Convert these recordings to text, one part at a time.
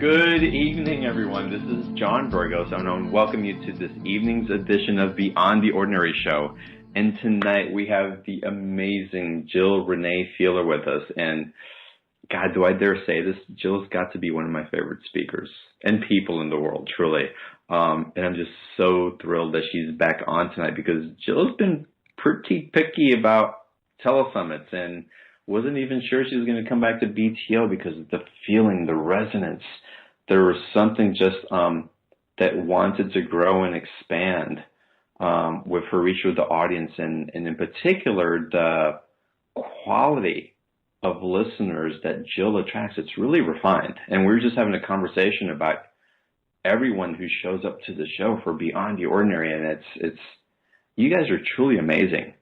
Good evening, everyone. This is John Burgos, and I want to welcome you to this evening's edition of Beyond the Ordinary Show. And tonight we have the amazing Renee Feeler with us. And God, do I dare say this? Jill's got to be one of my favorite speakers and people in the world, truly. And I'm just so thrilled that she's back on tonight because Jill's been pretty picky about telesummits and wasn't even sure she was going to come back to BTO because of the feeling, the resonance. There was something just that wanted to grow and expand with her reach with the audience, and in particular, the quality of listeners that Jill attracts. It's really refined. And we were just having a conversation about everyone who shows up to the show for Beyond the Ordinary, and it's you guys are truly amazing.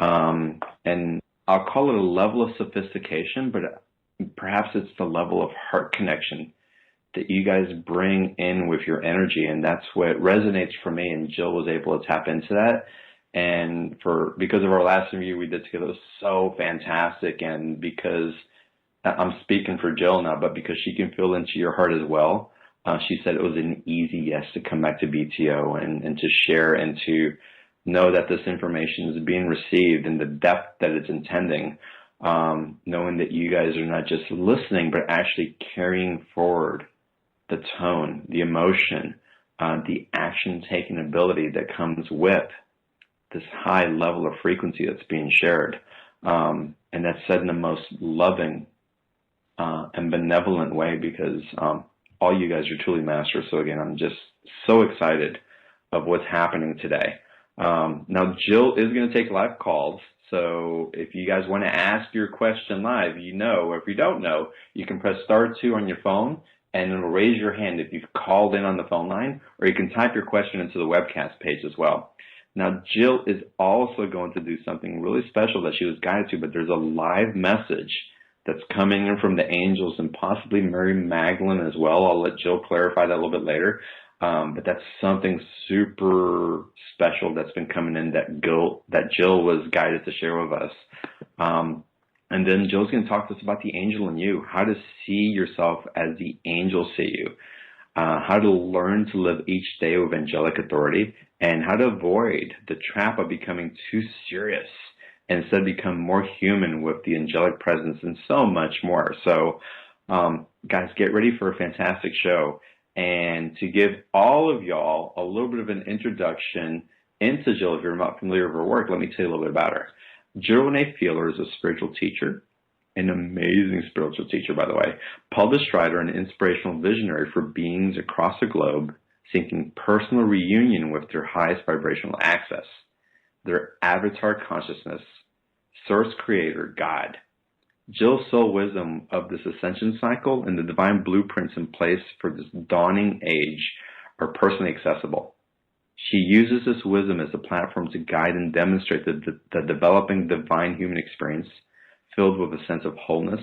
And I'll call it a level of sophistication, but perhaps it's the level of heart connection that you guys bring in with your energy, and that's what resonates for me, and Jill was able to tap into that. And because of our last interview we did together, it was so fantastic, and because I'm speaking for Jill now, but because she can feel into your heart as well, she said it was an easy yes to come back to BTO and to share and to know that this information is being received in the depth that it's intending, knowing that you guys are not just listening, but actually carrying forward the tone, the emotion, the action-taking ability that comes with this high level of frequency that's being shared. And that's said in the most loving and benevolent way because all you guys are truly masters. So again, I'm just so excited of what's happening today. Now, Jill is going to take live calls, so if you guys want to ask your question live, or if you don't know, you can press *2 on your phone, and it'll raise your hand if you've called in on the phone line, or you can type your question into the webcast page as well. Now, Jill is also going to do something really special that she was guided to, but there's a live message that's coming in from the angels and possibly Mary Magdalene as well. I'll let Jill clarify that a little bit later. But that's something super special that's been coming in that Jill was guided to share with us. And then Jill's going to talk to us about the angel in you, how to see yourself as the angels see you, how to learn to live each day with angelic authority, and how to avoid the trap of becoming too serious and instead become more human with the angelic presence and so much more. So, guys, get ready for a fantastic show. And to give all of y'all a little bit of an introduction into Jill, if you're not familiar with her work, let me tell you a little bit about her. Renee Feeler is a spiritual teacher, an amazing spiritual teacher, by the way, published writer and inspirational visionary for beings across the globe seeking personal reunion with their highest vibrational access, their avatar consciousness, source creator, God. Jill's soul wisdom of this Ascension Cycle and the divine blueprints in place for this dawning age are personally accessible. She uses this wisdom as a platform to guide and demonstrate the developing divine human experience filled with a sense of wholeness,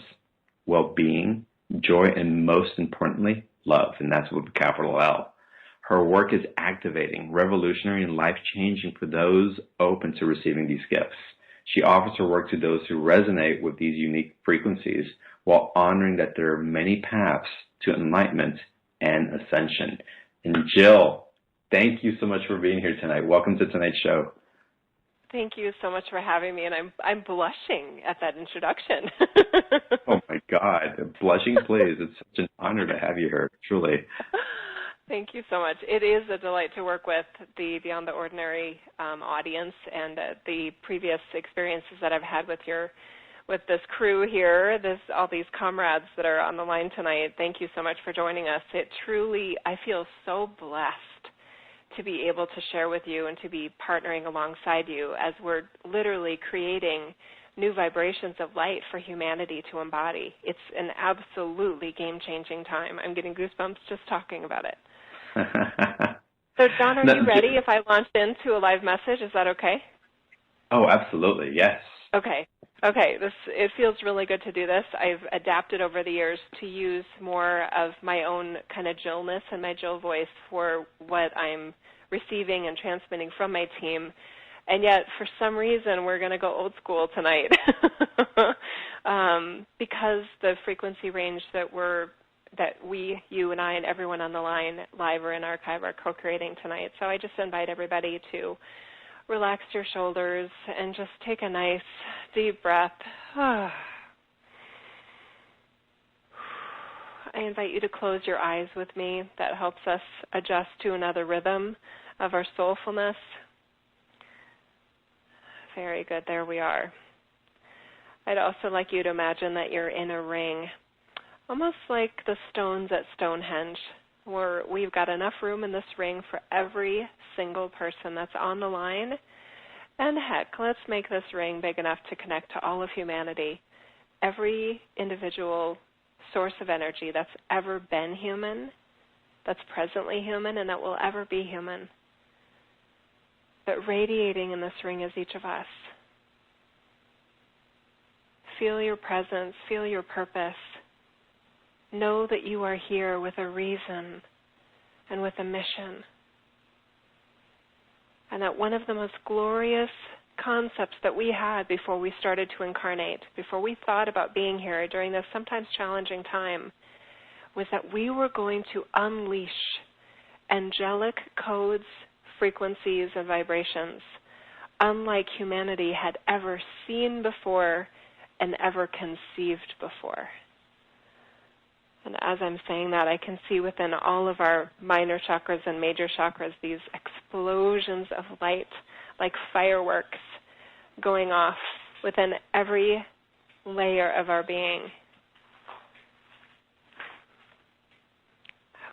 well-being, joy, and most importantly, love, and that's with a capital L. Her work is activating, revolutionary, and life-changing for those open to receiving these gifts. She offers her work to those who resonate with these unique frequencies while honoring that there are many paths to enlightenment and ascension. And Jill, thank you so much for being here tonight. Welcome to tonight's show. Thank you so much for having me, and I'm blushing at that introduction. Oh my God, blushing please. It's such an honor to have you here, truly. Thank you so much. It is a delight to work with the Beyond the Ordinary audience and the previous experiences that I've had with this crew here, all these comrades that are on the line tonight. Thank you so much for joining us. I feel so blessed to be able to share with you and to be partnering alongside you as we're literally creating new vibrations of light for humanity to embody. It's an absolutely game-changing time. I'm getting goosebumps just talking about it. So, John, are you ready if I launch into a live message? Is that okay? Oh, absolutely, yes. Okay. It feels really good to do this. I've adapted over the years to use more of my own kind of Jillness and my Jill voice for what I'm receiving and transmitting from my team. And yet, for some reason, we're going to go old school tonight because the frequency range that we're that we, you and I and everyone on the line, live or in archive, are co-creating tonight. So I just invite everybody to relax your shoulders and just take a nice deep breath. I invite you to close your eyes with me. That helps us adjust to another rhythm of our soulfulness. Very good. There we are. I'd also like you to imagine that you're in a ring, almost like the stones at Stonehenge, where we've got enough room in this ring for every single person that's on the line. And heck, let's make this ring big enough to connect to all of humanity. Every individual source of energy that's ever been human, that's presently human, and that will ever be human. But radiating in this ring is each of us. Feel your presence, feel your purpose. Know that you are here with a reason and with a mission. And that one of the most glorious concepts that we had before we started to incarnate, before we thought about being here during this sometimes challenging time, was that we were going to unleash angelic codes, frequencies, and vibrations unlike humanity had ever seen before and ever conceived before. And as I'm saying that, I can see within all of our minor chakras and major chakras these explosions of light, like fireworks, going off within every layer of our being.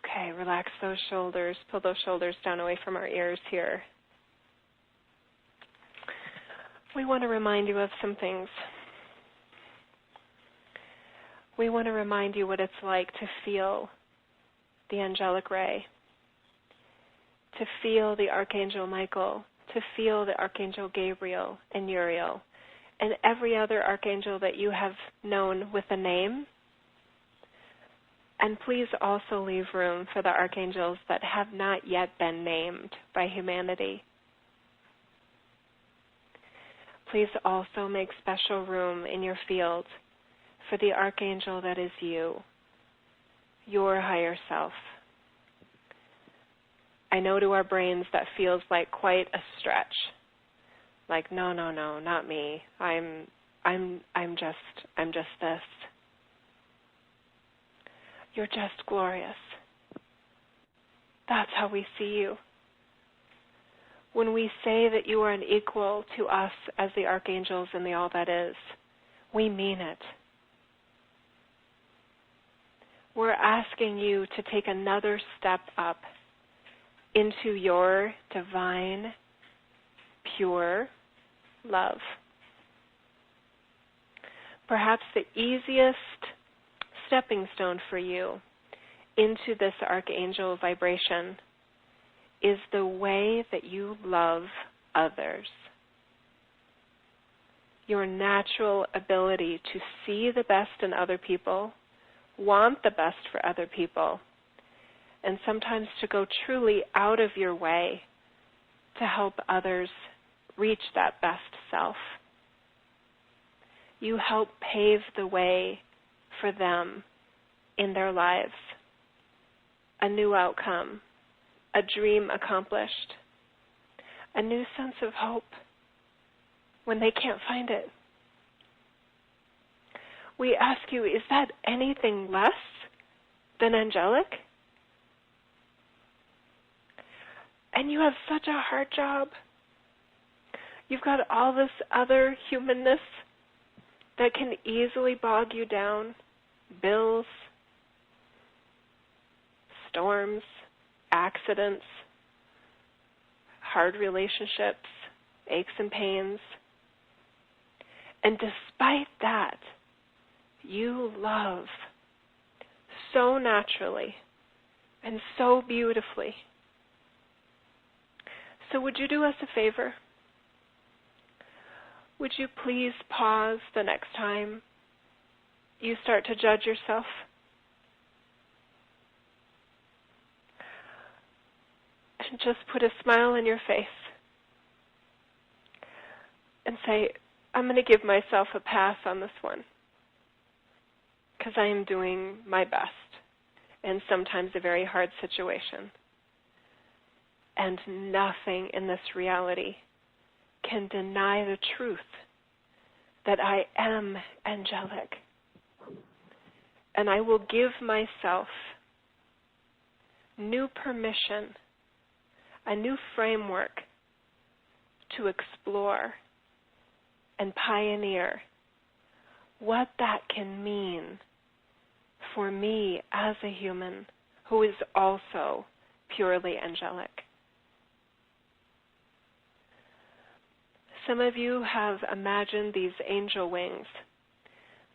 Okay, relax those shoulders. Pull those shoulders down away from our ears here. We want to remind you of some things. We want to remind you what it's like to feel the angelic ray, to feel the Archangel Michael, to feel the Archangel Gabriel and Uriel, and every other archangel that you have known with a name. And please also leave room for the archangels that have not yet been named by humanity. Please also make special room in your field for the archangel that is you, your higher self. I know to our brains that feels like quite a stretch. Like, no, not me. I'm just this. You're just glorious. That's how we see you. When we say that you are an equal to us as the archangels and the all that is, we mean it. We're asking you to take another step up into your divine, pure love. Perhaps the easiest stepping stone for you into this archangel vibration is the way that you love others. Your natural ability to see the best in other people, want the best for other people, and sometimes to go truly out of your way to help others reach that best self. You help pave the way for them in their lives, a new outcome, a dream accomplished, a new sense of hope when they can't find it. We ask you, is that anything less than angelic? And you have such a hard job. You've got all this other humanness that can easily bog you down. Bills, storms, accidents, hard relationships, aches and pains. And despite that, you love so naturally and so beautifully. So would you do us a favor? Would you please pause the next time you start to judge yourself? And just put a smile on your face and say, I'm going to give myself a pass on this one because I am doing my best and sometimes a very hard situation. And nothing in this reality can deny the truth that I am angelic. And I will give myself new permission, a new framework to explore and pioneer what that can mean for me as a human who is also purely angelic. Some of you have imagined these angel wings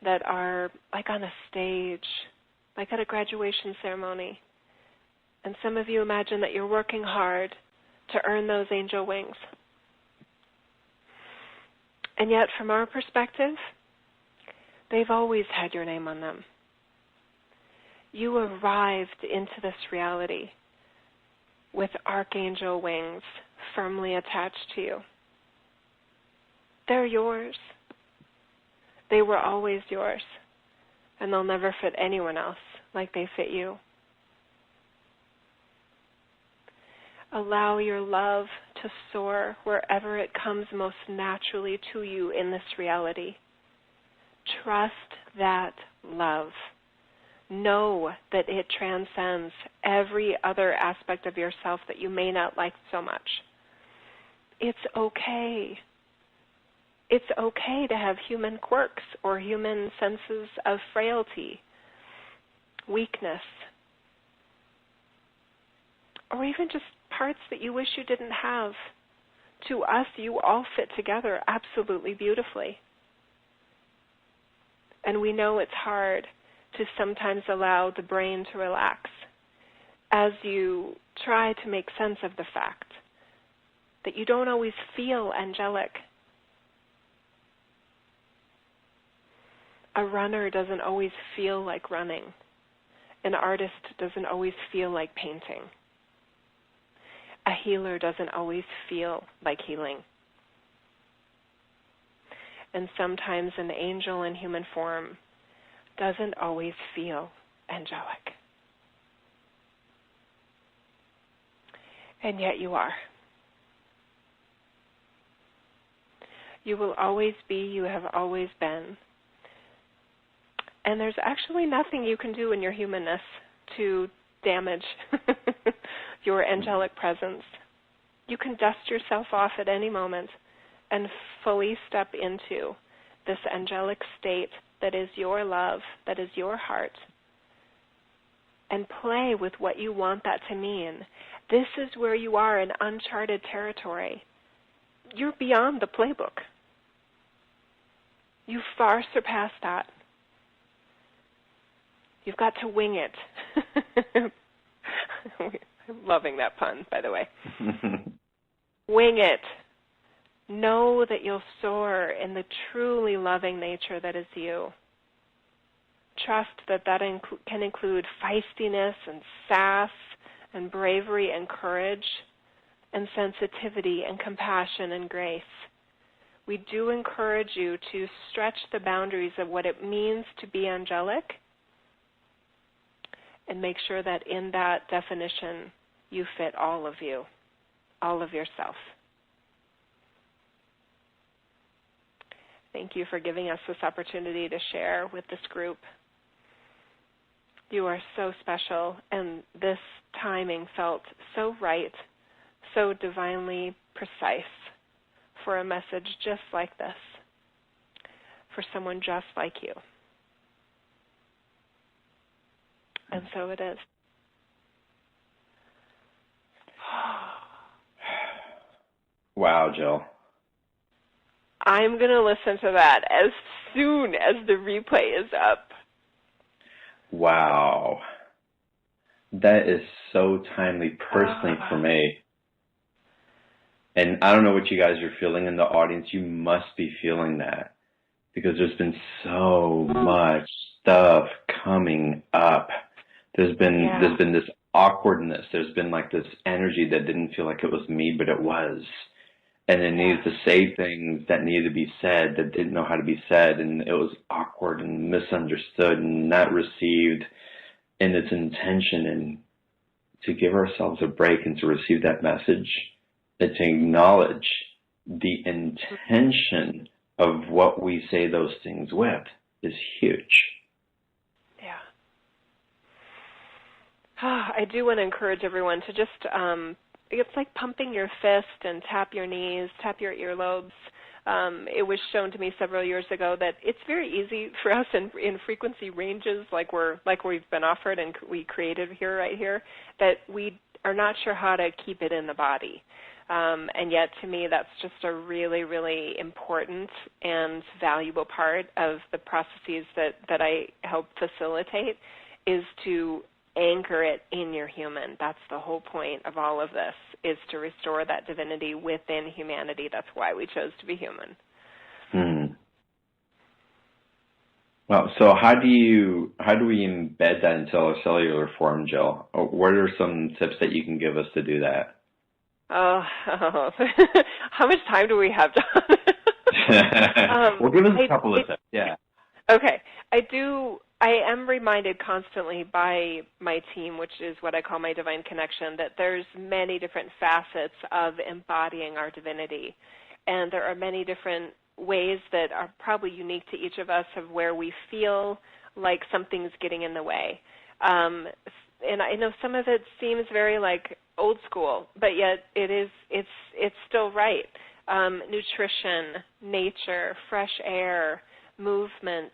that are like on a stage, like at a graduation ceremony. And some of you imagine that you're working hard to earn those angel wings. And yet, from our perspective, they've always had your name on them. You arrived into this reality with archangel wings firmly attached to you. They're yours. They were always yours, and they'll never fit anyone else like they fit you. Allow your love to soar wherever it comes most naturally to you in this reality. Trust that love. Know that it transcends every other aspect of yourself that you may not like so much. It's okay. It's okay to have human quirks or human senses of frailty, weakness, or even just parts that you wish you didn't have. To us, you all fit together absolutely beautifully. And we know it's hard to sometimes allow the brain to relax as you try to make sense of the fact that you don't always feel angelic. A runner doesn't always feel like running. An artist doesn't always feel like painting. A healer doesn't always feel like healing. And sometimes an angel in human form doesn't always feel angelic. And yet you are. You will always be, you have always been. And there's actually nothing you can do in your humanness to damage your angelic presence. You can dust yourself off at any moment and fully step into this angelic state that is your love, that is your heart, and play with what you want that to mean. This is where you are in uncharted territory. You're beyond the playbook. You far surpassed that. You've got to wing it. I'm loving that pun, by the way. Wing it. Know that you'll soar in the truly loving nature that is you. Trust that can include feistiness and sass and bravery and courage and sensitivity and compassion and grace. We do encourage you to stretch the boundaries of what it means to be angelic, and make sure that in that definition you fit all of you, all of yourself. Thank you for giving us this opportunity to share with this group. You are so special, and this timing felt so right, so divinely precise for a message just like this, for someone just like you. And so it is. Wow, Jill. I'm going to listen to that as soon as the replay is up. Wow. That is so timely personally for me. And I don't know what you guys are feeling in the audience. You must be feeling that, because there's been so much stuff coming up. There's been this awkwardness. There's been like this energy that didn't feel like it was me, but it was. And it needed to say things that needed to be said that didn't know how to be said. And it was awkward and misunderstood and not received. in its intention, and to give ourselves a break and to receive that message, and to acknowledge the intention of what we say those things with is huge. Yeah. I do want to encourage everyone to just, it's like pumping your fist and tap your knees, tap your earlobes. It was shown to me several years ago that it's very easy for us in frequency ranges like we've been offered and we created right here, that we are not sure how to keep it in the body. And yet, to me, that's just a really, really important and valuable part of the processes that I help facilitate, is to anchor it in your human. That's the whole point of all of this, is to restore that divinity within humanity. That's why we chose to be human. Well, so how do we embed that into our cellular form, Jill? What are some tips that you can give us to do that? Oh. How much time do we have, John? Well, give us a couple of tips. Yeah. Okay. I am reminded constantly by my team, which is what I call my divine connection, that there's many different facets of embodying our divinity. And there are many different ways that are probably unique to each of us of where we feel like something's getting in the way. And I know some of it seems very like old school, but yet it's still right. Nutrition, nature, fresh air, movement,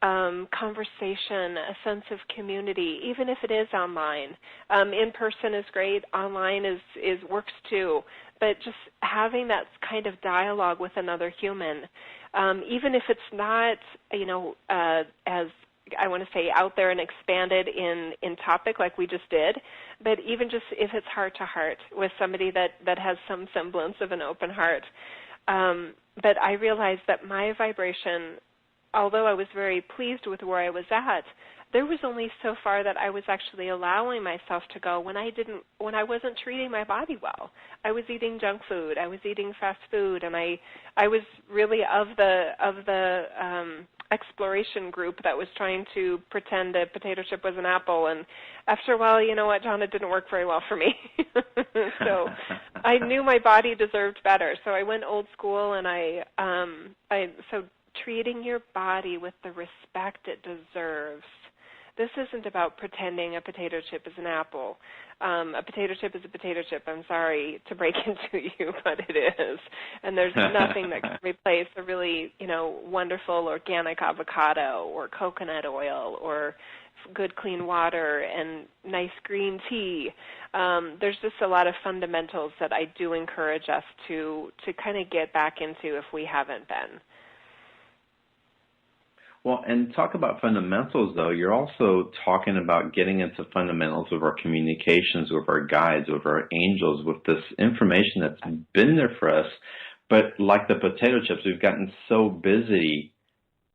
conversation, a sense of community, even if it is online. In person is great, online is works too, but just having that kind of dialogue with another human, even if it's not, as I want to say out there and expanded in topic like we just did, but even just if it's heart to heart with somebody that has some semblance of an open heart. But I realized that my vibration, although I was very pleased with where I was at, there was only so far that I was actually allowing myself to go when I wasn't treating my body well. I was eating junk food, I was eating fast food, and I was really of the exploration group that was trying to pretend a potato chip was an apple. And after a while, you know what, John, it didn't work very well for me. So I knew my body deserved better. So I went old school, and so treating your body with the respect it deserves. This isn't about pretending a potato chip is an apple. A potato chip is a potato chip. I'm sorry to break into you, but it is. And there's nothing that can replace a really, wonderful organic avocado or coconut oil or good clean water and nice green tea. There's just a lot of fundamentals that I do encourage us to kind of get back into if we haven't been. Well, and talk about fundamentals, though. You're also talking about getting into fundamentals of our communications with our guides, with our angels, with this information that's been there for us. But like the potato chips, we've gotten so busy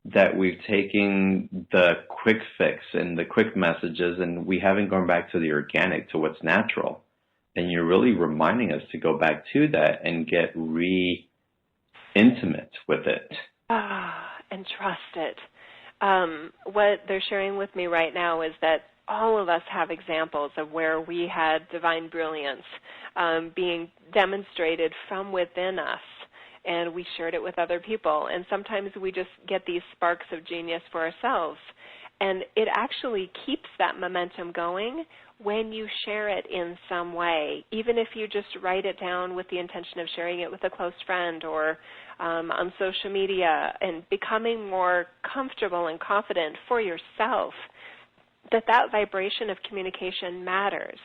that we've taken the quick fix and the quick messages, and we haven't gone back to the organic, to what's natural. And you're really reminding us to go back to that and get re-intimate with it. And trust it. What they're sharing with me right now is that all of us have examples of where we had divine brilliance being demonstrated from within us, and we shared it with other people. And sometimes we just get these sparks of genius for ourselves, and it actually keeps that momentum going when you share it in some way, even if you just write it down with the intention of sharing it with a close friend or on social media, and becoming more comfortable and confident for yourself that vibration of communication matters.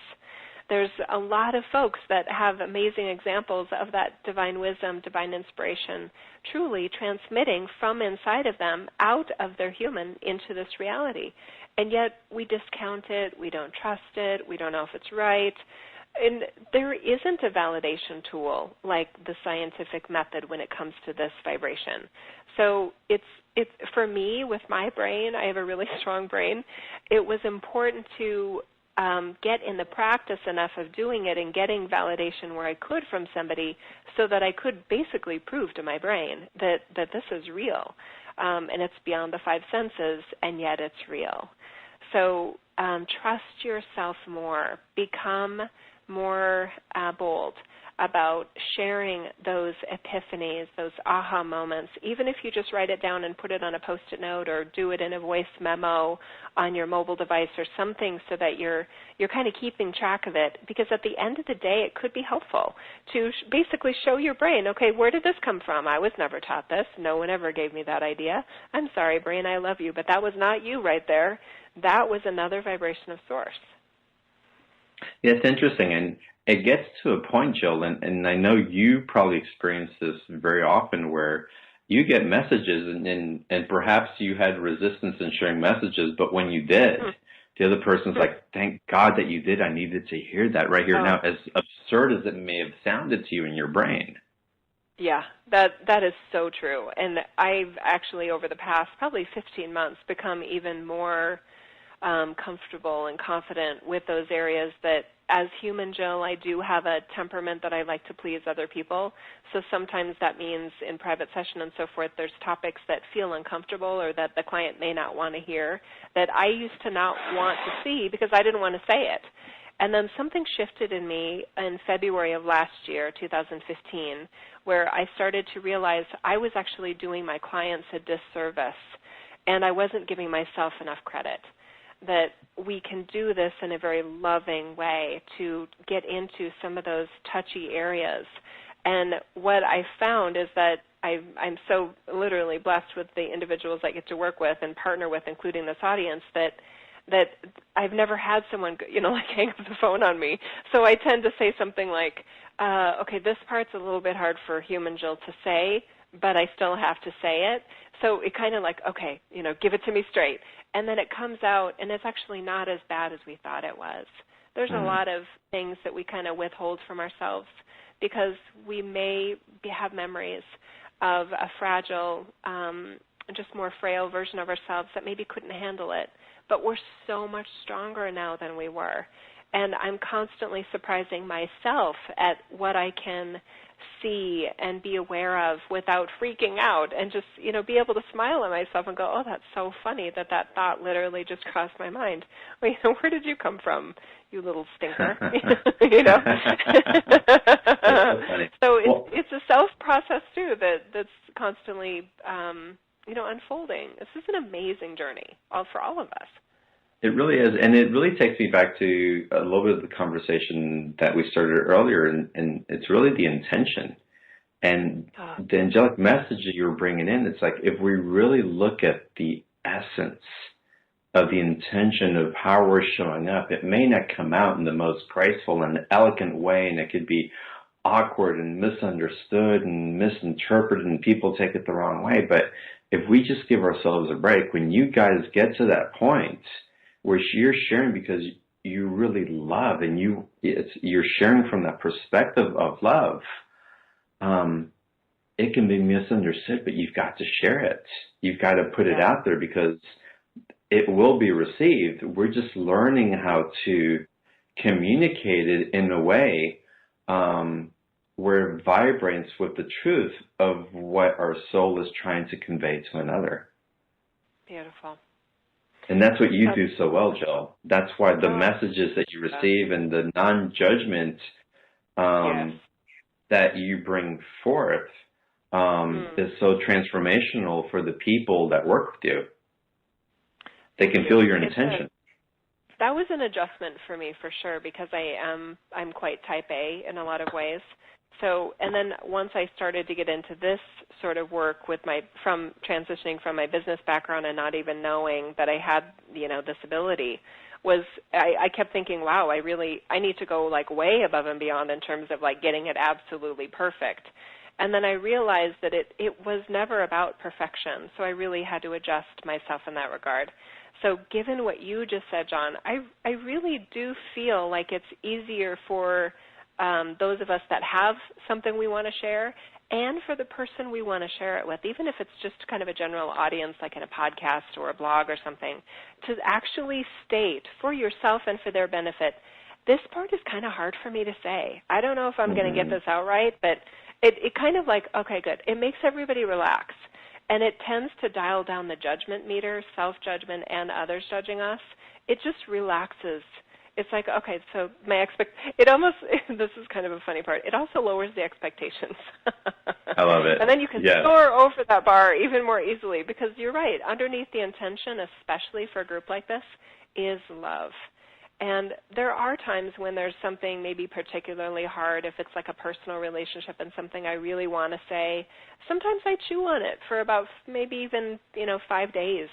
There's a lot of folks that have amazing examples of that divine wisdom, divine inspiration, truly transmitting from inside of them out of their human into this reality. And yet we discount it, we don't trust it, we don't know if it's right. And there isn't a validation tool like the scientific method when it comes to this vibration. So it's for me, with my brain, I have a really strong brain, it was important to get in the practice enough of doing it and getting validation where I could from somebody so that I could basically prove to my brain that this is real. And it's beyond the five senses, and yet it's real. So trust yourself more, become more bold about sharing those epiphanies, those aha moments, even if you just write it down and put it on a Post-it note or do it in a voice memo on your mobile device or something so that you're kind of keeping track of it, because at the end of the day it could be helpful to basically show your brain, okay, where did this come from? I was never taught this. No one ever gave me that idea. I'm sorry, brain, I love you, but that was not you right there. That was another vibration of source. Yeah, it's interesting, and it gets to a point, Jill, and I know you probably experience this very often, where you get messages and perhaps you had resistance in sharing messages, but when you did, the other person's like, thank God that you did. I needed to hear that right here now, as absurd as it may have sounded to you in your brain. Yeah, that is so true. And I've actually, over the past probably 15 months, become even more comfortable and confident with those areas that, as human Jill, I do have a temperament that I like to please other people. So sometimes that means in private session and so forth, there's topics that feel uncomfortable or that the client may not want to hear that I used to not want to see because I didn't want to say it. And then something shifted in me in February of last year, 2015, where I started to realize I was actually doing my clients a disservice and I wasn't giving myself enough credit. That we can do this in a very loving way to get into some of those touchy areas. And what I found is that I'm so literally blessed with the individuals I get to work with and partner with, including this audience, that I've never had someone, like hang up the phone on me. So I tend to say something like, okay, this part's a little bit hard for human Jill to say, but I still have to say it. So it kind of like, okay, give it to me straight. And then it comes out, and it's actually not as bad as we thought it was. There's a lot of things that we kind of withhold from ourselves because we may have memories of a fragile, just more frail version of ourselves that maybe couldn't handle it. But we're so much stronger now than we were. And I'm constantly surprising myself at what I can see and be aware of without freaking out and just, be able to smile at myself and go, oh, that's so funny that thought literally just crossed my mind. Well, where did you come from, you little stinker? So it's a self-process, too, that's constantly, unfolding. This is an amazing journey for all of us. It really is, and it really takes me back to a little bit of the conversation that we started earlier, and it's really the intention. And the angelic message that you were bringing in, it's like if we really look at the essence of the intention of how we're showing up, it may not come out in the most graceful and elegant way, and it could be awkward and misunderstood and misinterpreted, and people take it the wrong way. But if we just give ourselves a break, when you guys get to that point where you're sharing because you really love and you're sharing from that perspective of love, it can be misunderstood, but you've got to share it. You've got to put it out there because it will be received. We're just learning how to communicate it in a way where it vibrates with the truth of what our soul is trying to convey to another. Beautiful. And that's what you do so well, Jill. That's why the messages that you receive and the non-judgment that you bring forth is so transformational for the people that work with you. They can feel your intention. That was an adjustment for me for sure because I'm quite type A in a lot of ways. So, and then once I started to get into this sort of work with from transitioning from my business background and not even knowing that I had, this ability, I kept thinking, wow, I need to go like way above and beyond in terms of like getting it absolutely perfect. And then I realized that it was never about perfection. So I really had to adjust myself in that regard. So given what you just said, John, I really do feel like it's easier for those of us that have something we want to share and for the person we want to share it with, even if it's just kind of a general audience like in a podcast or a blog or something, to actually state for yourself and for their benefit, this part is kind of hard for me to say. I don't know if I'm going to get this out right, but it kind of like, okay, good. It makes everybody relax. and it tends to dial down the judgment meter, self-judgment and others judging us. It just relaxes. It's like, okay, so it almost, this is kind of a funny part, it also lowers the expectations. I love it. And then you can soar over that bar even more easily, because you're right, underneath the intention, especially for a group like this, is love. And there are times when there's something maybe particularly hard, if it's like a personal relationship and something I really want to say. Sometimes I chew on it for about maybe even, 5 days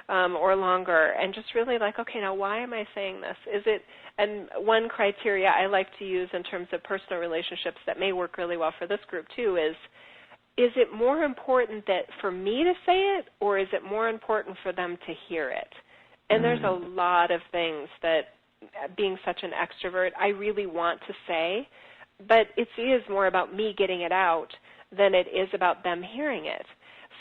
or longer, and just really like, okay, now why am I saying this? And one criteria I like to use in terms of personal relationships that may work really well for this group too is it more important that for me to say it, or is it more important for them to hear it? And there's a lot of things that, being such an extrovert, I really want to say, but it is more about me getting it out than it is about them hearing it.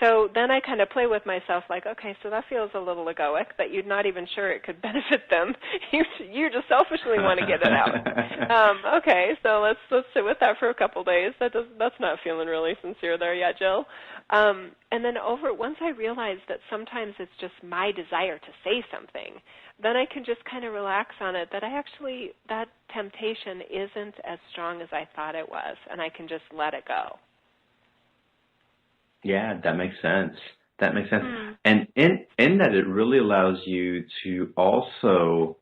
So then I kind of play with myself like, okay, so that feels a little egoic, but you're not even sure it could benefit them. You just selfishly want to get it out. Okay, so let's sit with that for a couple days. That's not feeling really sincere there yet, Jill. And then once I realize that sometimes it's just my desire to say something, then I can just kind of relax on it, that temptation isn't as strong as I thought it was, and I can just let it go. Yeah, that makes sense. That makes sense. And in that, it really allows you to also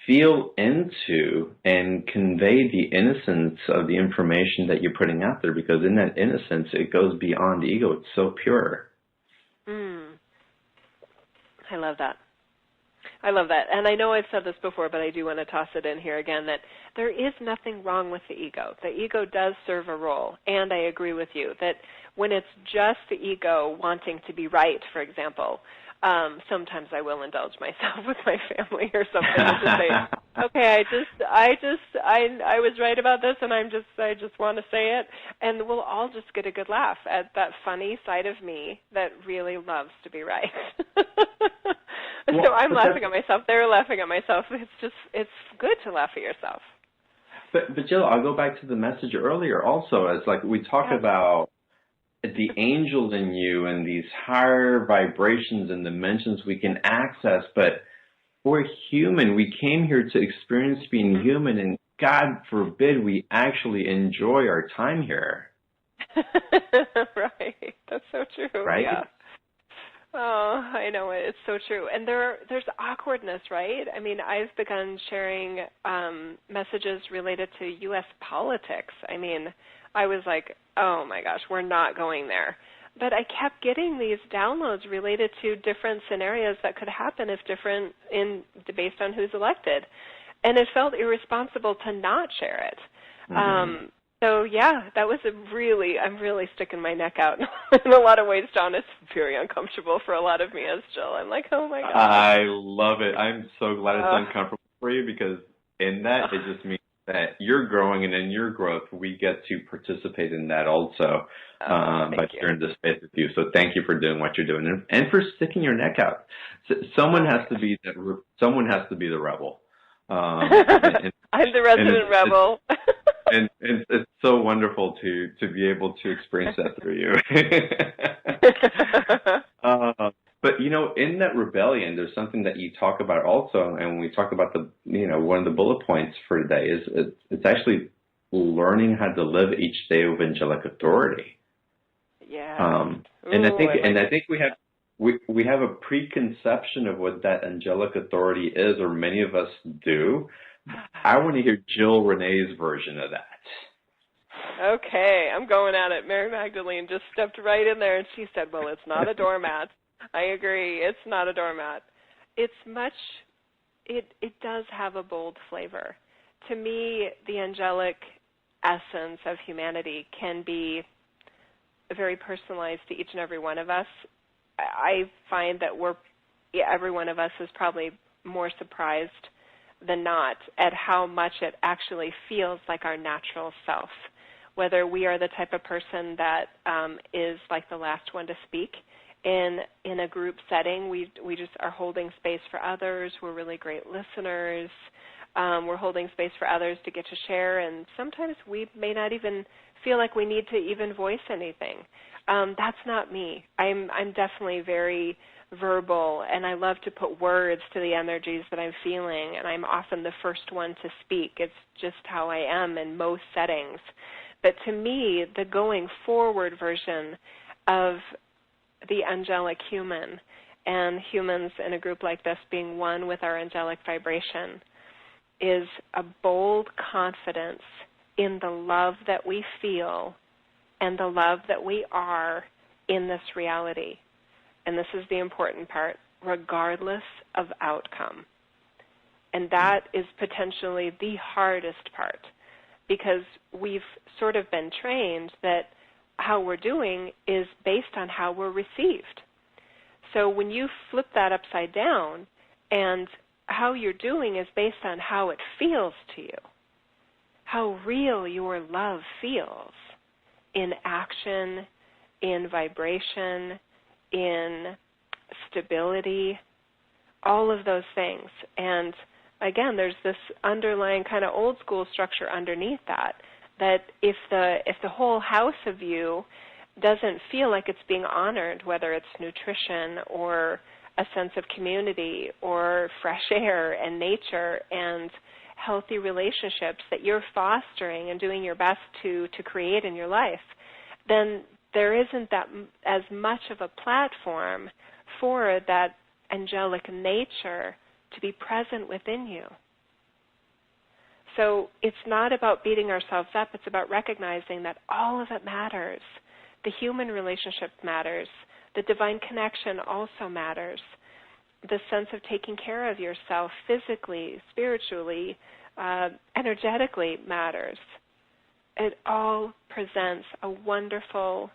feel into and convey the innocence of the information that you're putting out there, because in that innocence, it goes beyond ego. It's so pure. I love that. I love that. And I know I've said this before, but I do want to toss it in here again, that there is nothing wrong with the ego. The ego does serve a role, and I agree with you that when it's just the ego wanting to be right, for example, sometimes I will indulge myself with my family or something and just say, okay, I was right about this, and I just want to say it, and we'll all just get a good laugh at that funny side of me that really loves to be right. So I'm laughing at myself. They're laughing at myself. It's good to laugh at yourself. But Jill, I'll go back to the message earlier also, as like we talk about the angels in you and these higher vibrations and dimensions we can access, but we're human. We came here to experience being human, and God forbid we actually enjoy our time here. Right. That's so true. Right? Yeah. Oh, I know it. It's so true. And there's awkwardness, right? I mean, I've begun sharing messages related to U.S. politics. I mean, I was like, oh my gosh, we're not going there. But I kept getting these downloads related to different scenarios that could happen based on who's elected. And it felt irresponsible to not share it. So, yeah, that was I'm really sticking my neck out in a lot of ways, John. It's very uncomfortable for a lot of me as Jill. I'm like, oh, my God. I love it. I'm so glad it's uncomfortable for you, because in that, it just means that you're growing, and in your growth, we get to participate in that also by sharing this space with you. So thank you for doing what you're doing and for sticking your neck out. Someone has to be the rebel. I'm the resident rebel. And it's so wonderful to be able to experience that through you. But, in that rebellion, there's something that you talk about also, and when we talk about one of the bullet points for today is it's actually learning how to live each day with angelic authority. Yeah. And I think we have a preconception of what that angelic authority is, or many of us do. I want to hear Jill Renee's version of that. Okay, I'm going at it. Mary Magdalene just stepped right in there, and she said, well, it's not a doormat. I agree. It's not a doormat. It does have a bold flavor. To me, the angelic essence of humanity can be very personalized to each and every one of us. I find that every one of us is probably more surprised than not at how much it actually feels like our natural self, whether we are the type of person that is like the last one to speak in a group setting. We just are holding space for others. We're really great listeners. We're holding space for others to get to share, and sometimes we may not even feel like we need to even voice anything. That's not me. I'm definitely very verbal, and I love to put words to the energies that I'm feeling, and I'm often the first one to speak. It's just how I am in most settings. But to me, the going forward version of the angelic human, and humans in a group like this being one with our angelic vibration, is a bold confidence in the love that we feel and the love that we are in this reality. And this is the important part, regardless of outcome. And that is potentially the hardest part, because we've sort of been trained that how we're doing is based on how we're received. So when you flip that upside down, and how you're doing is based on how it feels to you, how real your love feels in action, in vibration, in stability, all of those things. And again, there's this underlying kind of old school structure underneath that, that if the whole house of you doesn't feel like it's being honored, whether it's nutrition or a sense of community or fresh air and nature and healthy relationships that you're fostering and doing your best to create in your life, then there isn't that as much of a platform for that angelic nature to be present within you. So it's not about beating ourselves up. It's about recognizing that all of it matters. The human relationship matters. The divine connection also matters. The sense of taking care of yourself physically, spiritually, energetically matters. It all presents a wonderful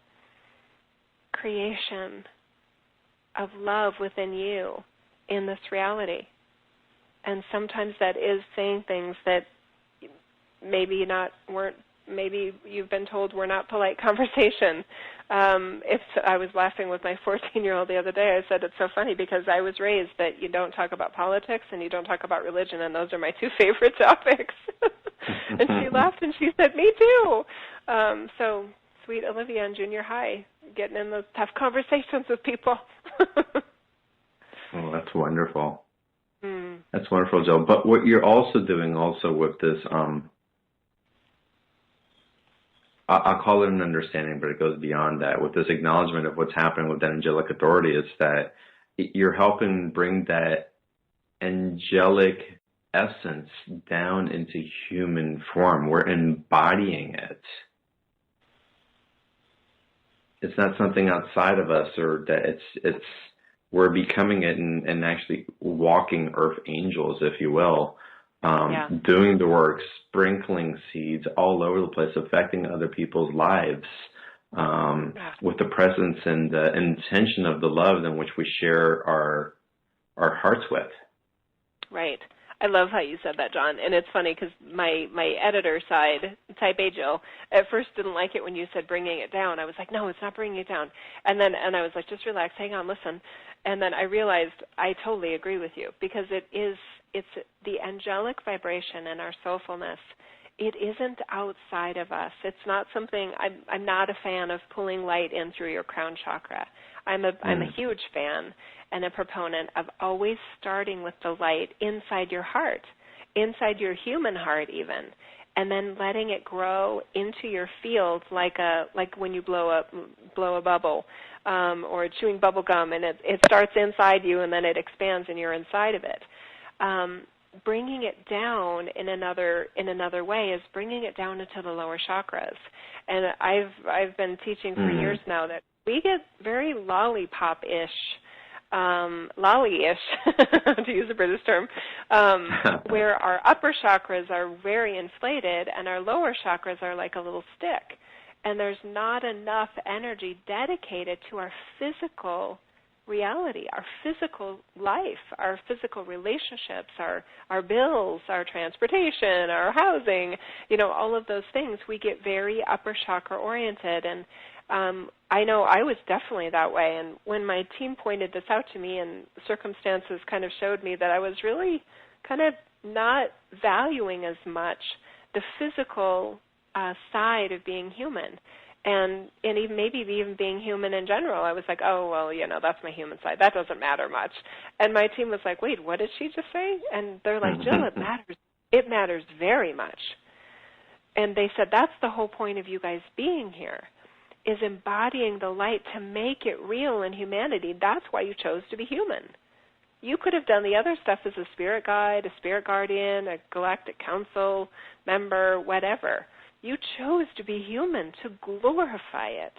creation of love within you in this reality. And sometimes that is saying things that maybe you've been told were not polite conversation. I was laughing with my 14-year-old the other day. I said it's so funny because I was raised that you don't talk about politics and you don't talk about religion, and those are my two favorite topics. And she laughed and she said, me too. So sweet Olivia in junior high, getting in those tough conversations with people. Oh, that's wonderful. That's wonderful, Jill. But what you're also doing with this, I'll call it an understanding, but it goes beyond that. With this acknowledgement of what's happening with that angelic authority, is that you're helping bring that angelic essence down into human form. We're embodying it. It's not something outside of us, or that we're becoming it and actually walking earth angels, if you will. Doing the work, sprinkling seeds all over the place, affecting other people's lives with the presence and the intention of the love in which we share our hearts with. Right. I love how you said that, John. And it's funny because my editor side, Type A Jill, at first didn't like it when you said bringing it down. I was like, no, it's not bringing it down. And I was like, just relax, hang on, listen. And then I realized I totally agree with you, because it's the angelic vibration and our soulfulness. It isn't outside of us. It's not something. I'm not a fan of pulling light in through your crown chakra. I'm a huge fan and a proponent of always starting with the light inside your heart, inside your human heart even, and then letting it grow into your field like when you blow a bubble or chewing bubble gum, and it starts inside you and then it expands and you're inside of it. Bringing it down in another way is bringing it down into the lower chakras. And I've been teaching for years now that we get very lollipop-ish, lolly-ish, to use a British term, where our upper chakras are very inflated and our lower chakras are like a little stick. And there's not enough energy dedicated to our physical reality, our physical life, our physical relationships, our bills, our transportation, our housing, all of those things. We get very upper chakra oriented, and I know I was definitely that way. And when my team pointed this out to me and circumstances kind of showed me that I was really kind of not valuing as much the physical side of being human. And even maybe even being human in general, I was like, oh, well, that's my human side. That doesn't matter much. And my team was like, wait, what did she just say? And they're like, Jill, it matters. It matters very much. And they said, that's the whole point of you guys being here, is embodying the light to make it real in humanity. That's why you chose to be human. You could have done the other stuff as a spirit guide, a spirit guardian, a galactic council member, whatever. You chose to be human, to glorify it.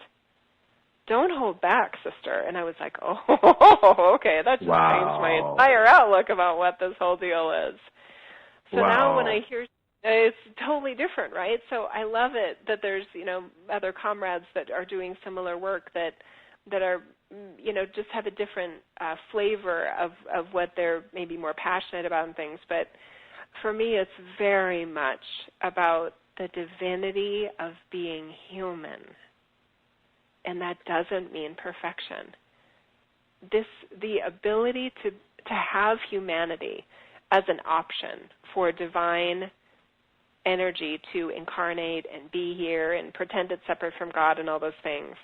Don't hold back, sister. And I was like, oh, okay, that just changed my entire outlook about what this whole deal is. So now when I hear, it's totally different, right? So I love it that there's, other comrades that are doing similar work that are, just have a different flavor of what they're maybe more passionate about and things. But for me, it's very much about the divinity of being human. And that doesn't mean perfection. The ability to have humanity as an option for divine energy to incarnate and be here and pretend it's separate from God and all those things.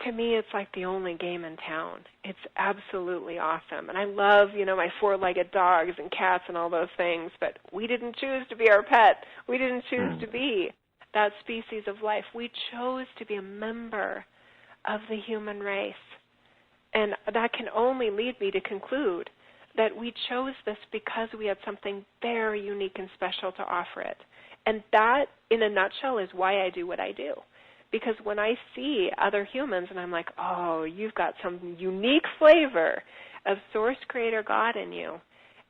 To me, it's like the only game in town. It's absolutely awesome. And I love, my four-legged dogs and cats and all those things, but we didn't choose to be our pet. We didn't choose to be that species of life. We chose to be a member of the human race. And that can only lead me to conclude that we chose this because we had something very unique and special to offer it. And that, in a nutshell, is why I do what I do. Because when I see other humans and I'm like, oh, you've got some unique flavor of Source Creator God in you,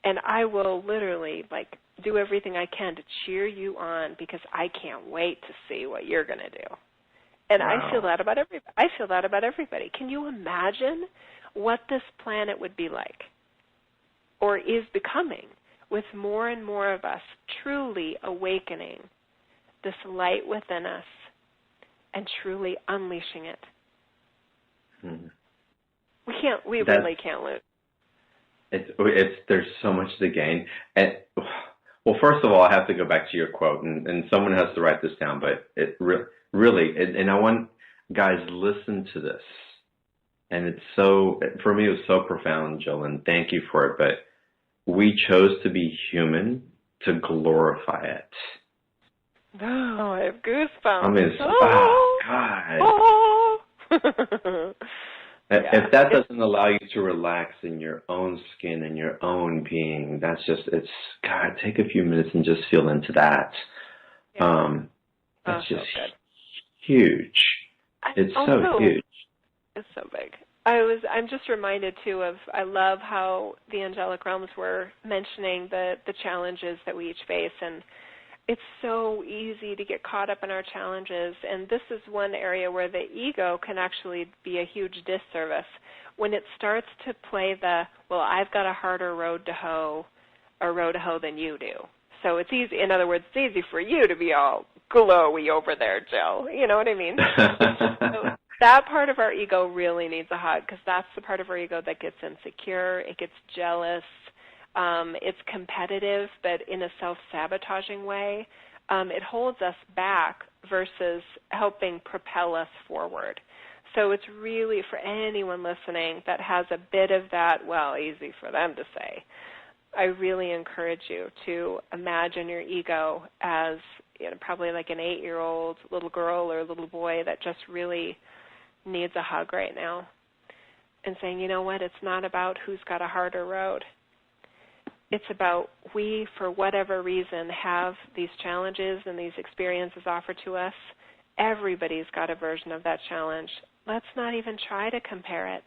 and I will literally do everything I can to cheer you on because I can't wait to see what you're going to do. And I feel that about everybody. I feel that about everybody. Can you imagine what this planet would be like, or is becoming, with more and more of us truly awakening this light within us and truly unleashing it? We really can't lose. There's so much to gain. And, well, first of all, I have to go back to your quote, and someone has to write this down, but it really, and I want guys, listen to this. And for me, it was so profound, Jill, and thank you for it. But we chose to be human to glorify it. Oh, I have goosebumps. I mean, God. If that doesn't allow you to relax in your own skin and your own being, God, take a few minutes and just feel into that. That's just huge. It's so huge. It's so big. I'm just reminded, too, I love how the angelic realms were mentioning the challenges that we each face, and it's so easy to get caught up in our challenges, and this is one area where the ego can actually be a huge disservice when it starts to play I've got a harder road to hoe than you do. So it's easy, in other words, it's easy for you to be all glowy over there, Jill. You know what I mean? So that part of our ego really needs a hug, because that's the part of our ego that gets insecure, it gets jealous. It's competitive, but in a self-sabotaging way. It holds us back versus helping propel us forward. So it's really, for anyone listening that has a bit of that, easy for them to say, I really encourage you to imagine your ego as probably like an 8-year-old little girl or little boy that just really needs a hug right now, and saying, you know what, it's not about who's got a harder road. It's about we, for whatever reason, have these challenges and these experiences offered to us. Everybody's got a version of that challenge. Let's not even try to compare it.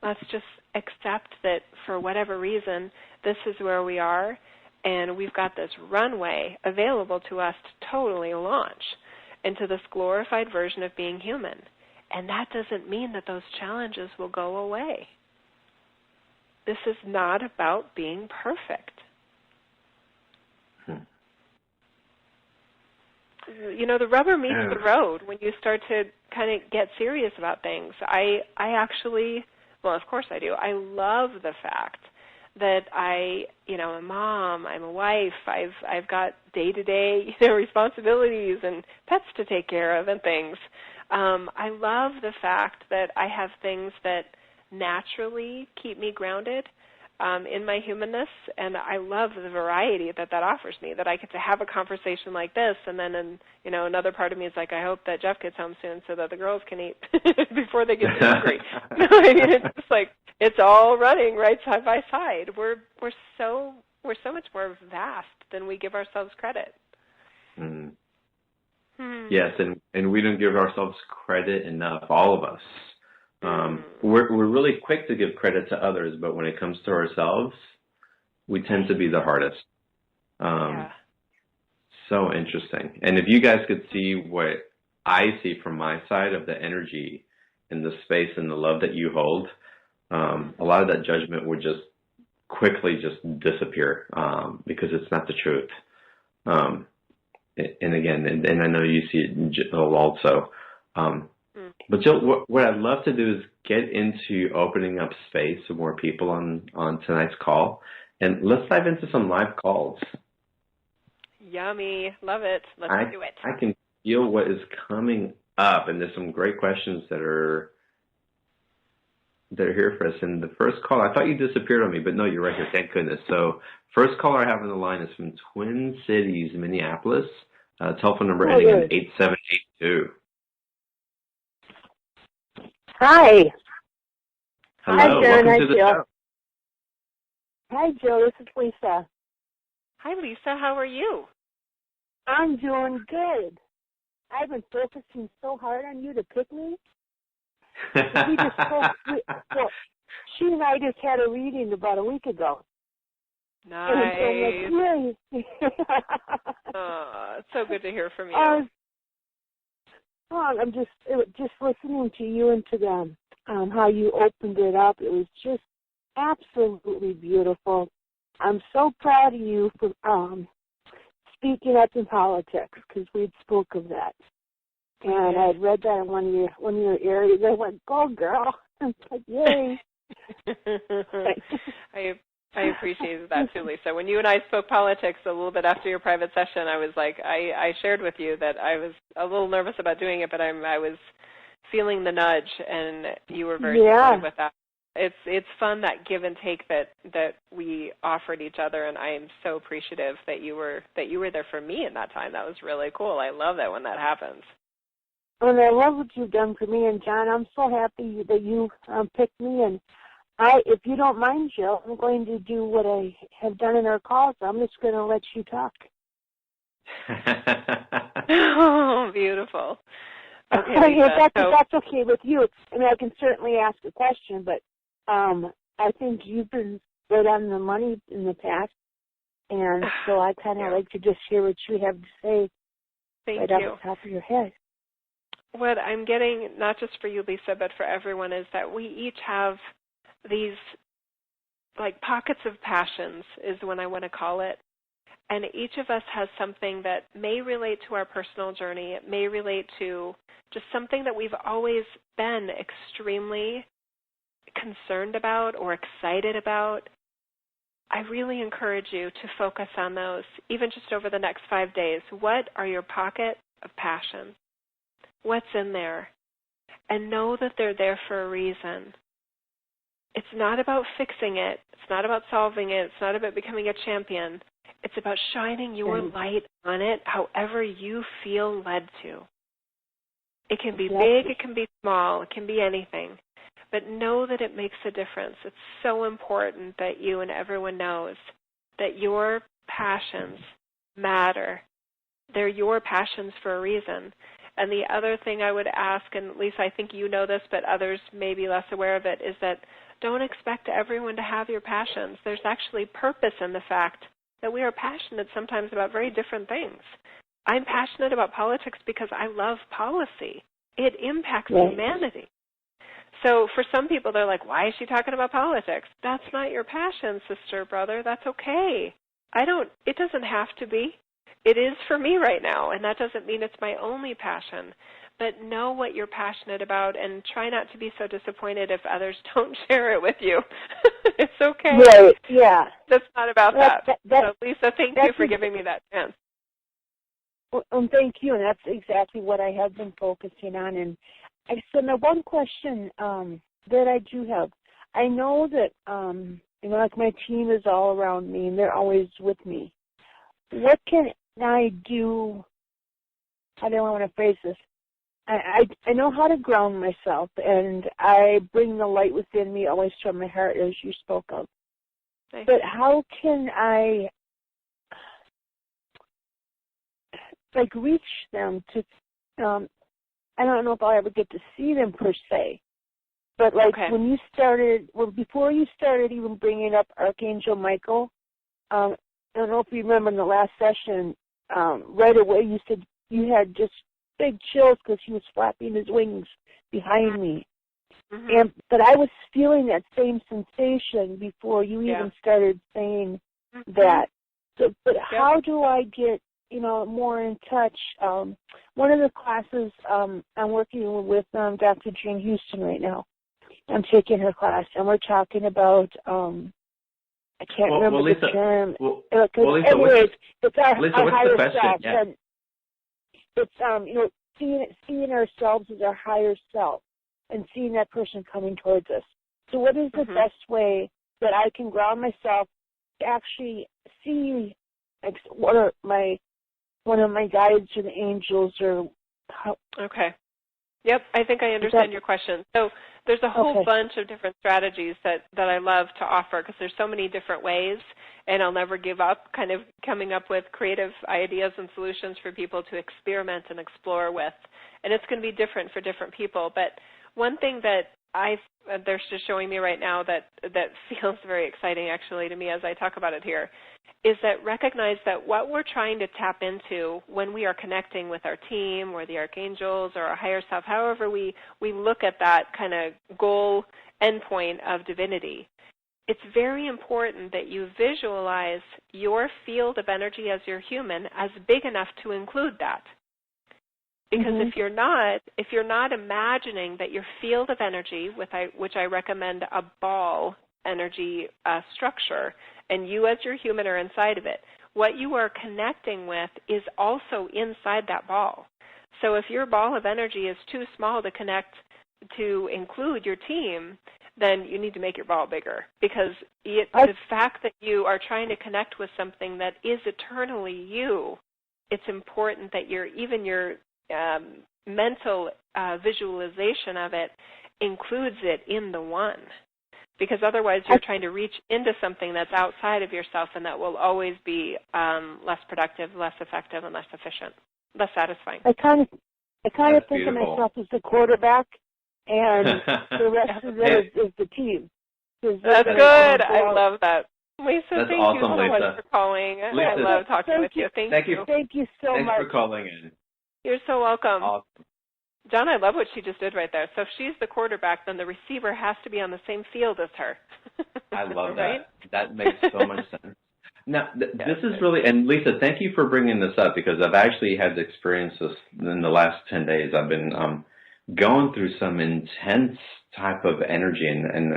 Let's just accept that for whatever reason, this is where we are, and we've got this runway available to us to totally launch into this glorified version of being human. And that doesn't mean that those challenges will go away. This is not about being perfect. The rubber meets the road when you start to kind of get serious about things. I actually, of course I do. I love the fact that I'm a mom, I'm a wife, I've got day-to-day, responsibilities and pets to take care of and things. I love the fact that I have things that naturally keep me grounded in my humanness, and I love the variety that offers me, that I get to have a conversation like this, and then another part of me is like, I hope that Jeff gets home soon so that the girls can eat before they get too hungry. It's just like it's all running right side by side. We're so much more vast than we give ourselves credit. Mm. Yes, and we don't give ourselves credit enough, all of us. We're really quick to give credit to others, but when it comes to ourselves, we tend to be the hardest. So interesting. And if you guys could see what I see from my side of the energy and the space and the love that you hold, a lot of that judgment would just quickly just disappear because it's not the truth. And again, and I know you see it, Jill, also. But Jill, what I'd love to do is get into opening up space for more people on tonight's call. And let's dive into some live calls. Yummy. Love it. Let's do it. I can feel what is coming up, and there's some great questions that are here for us. And the first call, I thought you disappeared on me, but no, you're right here. Thank goodness. So first caller I have on the line is from Twin Cities, Minneapolis. Telephone number ending in 8782. Hi. Hello. Hi, Sharon. Welcome to the show. Hi, Jill. This is Lisa. Hi, Lisa. How are you? I'm doing good. I've been focusing so hard on you to pick me. We just she and I just had a reading about a week ago. Nice. Yay. It's so good to hear from you. I'm just listening to you and to them, how you opened it up. It was just absolutely beautiful. I'm so proud of you for speaking up in politics, because we'd spoke of that. And I'd read that in one of your areas. I went, go girl. I'm like, yay. I appreciated that too, Lisa. When you and I spoke politics a little bit after your private session, I was like, I shared with you that I was a little nervous about doing it, but I was feeling the nudge, and you were very supportive with that. It's fun, that give and take that we offered each other, and I am so appreciative that you were there for me in that time. That was really cool. I love that when that happens. And I love what you've done for me, and John, I'm so happy that you picked me. And if you don't mind, Jill, I'm going to do what I have done in our calls. I'm just going to let you talk. Oh, beautiful. Okay, Lisa, that's okay with you. I mean, I can certainly ask a question, but I think you've been right on the money in the past, and so I kind of like to just hear what you have to say. Thank you. Off the top of your head. What I'm getting, not just for you, Lisa, but for everyone, is that we each have these like pockets of passions, is what I want to call it. And each of us has something that may relate to our personal journey. It may relate to just something that we've always been extremely concerned about or excited about. I really encourage you to focus on those, even just over the next 5 days. What are your pocket of passion? What's in there? And know that they're there for a reason. It's not about fixing it. It's not about solving it. It's not about becoming a champion. It's about shining your light on it however you feel led to. It can be big, it can be small, it can be anything. But know that it makes a difference. It's so important that you and everyone knows that your passions matter. They're your passions for a reason. And the other thing I would ask, and Lisa, I think you know this, but others may be less aware of it, is that don't expect everyone to have your passions. There's actually purpose in the fact that we are passionate sometimes about very different things. I'm passionate about politics because I love policy. It impacts humanity. So for some people, they're like, why is she talking about politics? That's not your passion, sister, brother. That's okay. It doesn't have to be. It is for me right now, and that doesn't mean it's my only passion. but know what you're passionate about and try not to be so disappointed if others don't share it with you. It's okay. Right, yeah. That's not about that. So, Lisa, thank you for giving me that chance. Well, thank you, and that's exactly what I have been focusing on. And so now one question that I do have, I know that, like my team is all around me, and they're always with me. What can I do? How do I want to phrase this? I know how to ground myself, and I bring the light within me always from my heart, as you spoke of. Nice. But how can I, reach them to, I don't know if I'll ever get to see them per se, but when you started, before you started even bringing up Archangel Michael, I don't know if you remember in the last session, right away you said you had just big chills because he was flapping his wings behind me. Mm-hmm. But I was feeling that same sensation before you even started saying that. So, but how do I get, more in touch? One of the classes, I'm working with Dr. Jane Houston right now. I'm taking her class, and we're talking about, I can't remember Lisa, the term. Lisa, anyways, it's our what's higher the question? self. Yeah. And it's, seeing ourselves as our higher self and seeing that person coming towards us. So what is the best way that I can ground myself to actually see one of my guides or the angels or how? Okay. Yep, I think I understand your question. So there's a whole bunch of different strategies that I love to offer because there's so many different ways, and I'll never give up kind of coming up with creative ideas and solutions for people to experiment and explore with. And it's going to be different for different people. But one thing that they're just showing me right now that feels very exciting actually to me as I talk about it here is that recognize that what we're trying to tap into when we are connecting with our team or the archangels or our higher self, however we look at that kind of goal endpoint of divinity, it's very important that you visualize your field of energy as your human as big enough to include that. Because if you're not imagining that your field of energy, which I recommend a ball energy structure, and you as your human are inside of it, what you are connecting with is also inside that ball. So if your ball of energy is too small to connect to include your team, then you need to make your ball bigger. Because the fact that you are trying to connect with something that is eternally you, it's important that your mental visualization of it includes it in the one. Because otherwise you're trying to reach into something that's outside of yourself, and that will always be less productive, less effective, and less efficient, less satisfying. I kind of think beautiful. of myself as the quarterback, and the rest of it is the team. That's good. I love that. Lisa, that's thank awesome, you so Lisa. much for calling. Lisa, I love talking with you. Thank you. Thank you so much. Thanks for calling in. You're so welcome. Awesome. John, I love what she just did right there. So if she's the quarterback, then the receiver has to be on the same field as her. I love that. Right? That makes so much sense. Now, this is really, and Lisa, thank you for bringing this up because I've actually had to experience this in the last 10 days. I've been going through some intense type of energy, and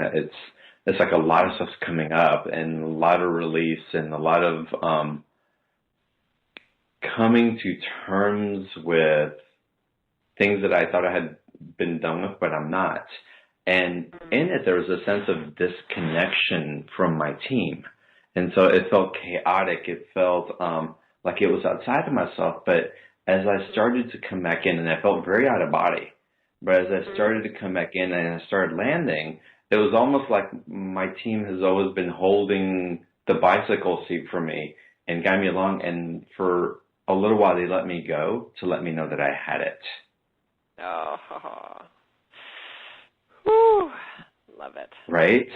it's like a lot of stuff's coming up and a lot of release and a lot of coming to terms with things that I thought I had been done with, but I'm not. And in it, there was a sense of disconnection from my team. And so it felt chaotic. It felt like it was outside of myself. But as I started to come back in, and I felt very out of body, but as I started to come back in and I started landing, it was almost like my team has always been holding the bicycle seat for me and guiding me along. And for a little while, they let me go to let me know that I had it. Oh, whew, love it. Right?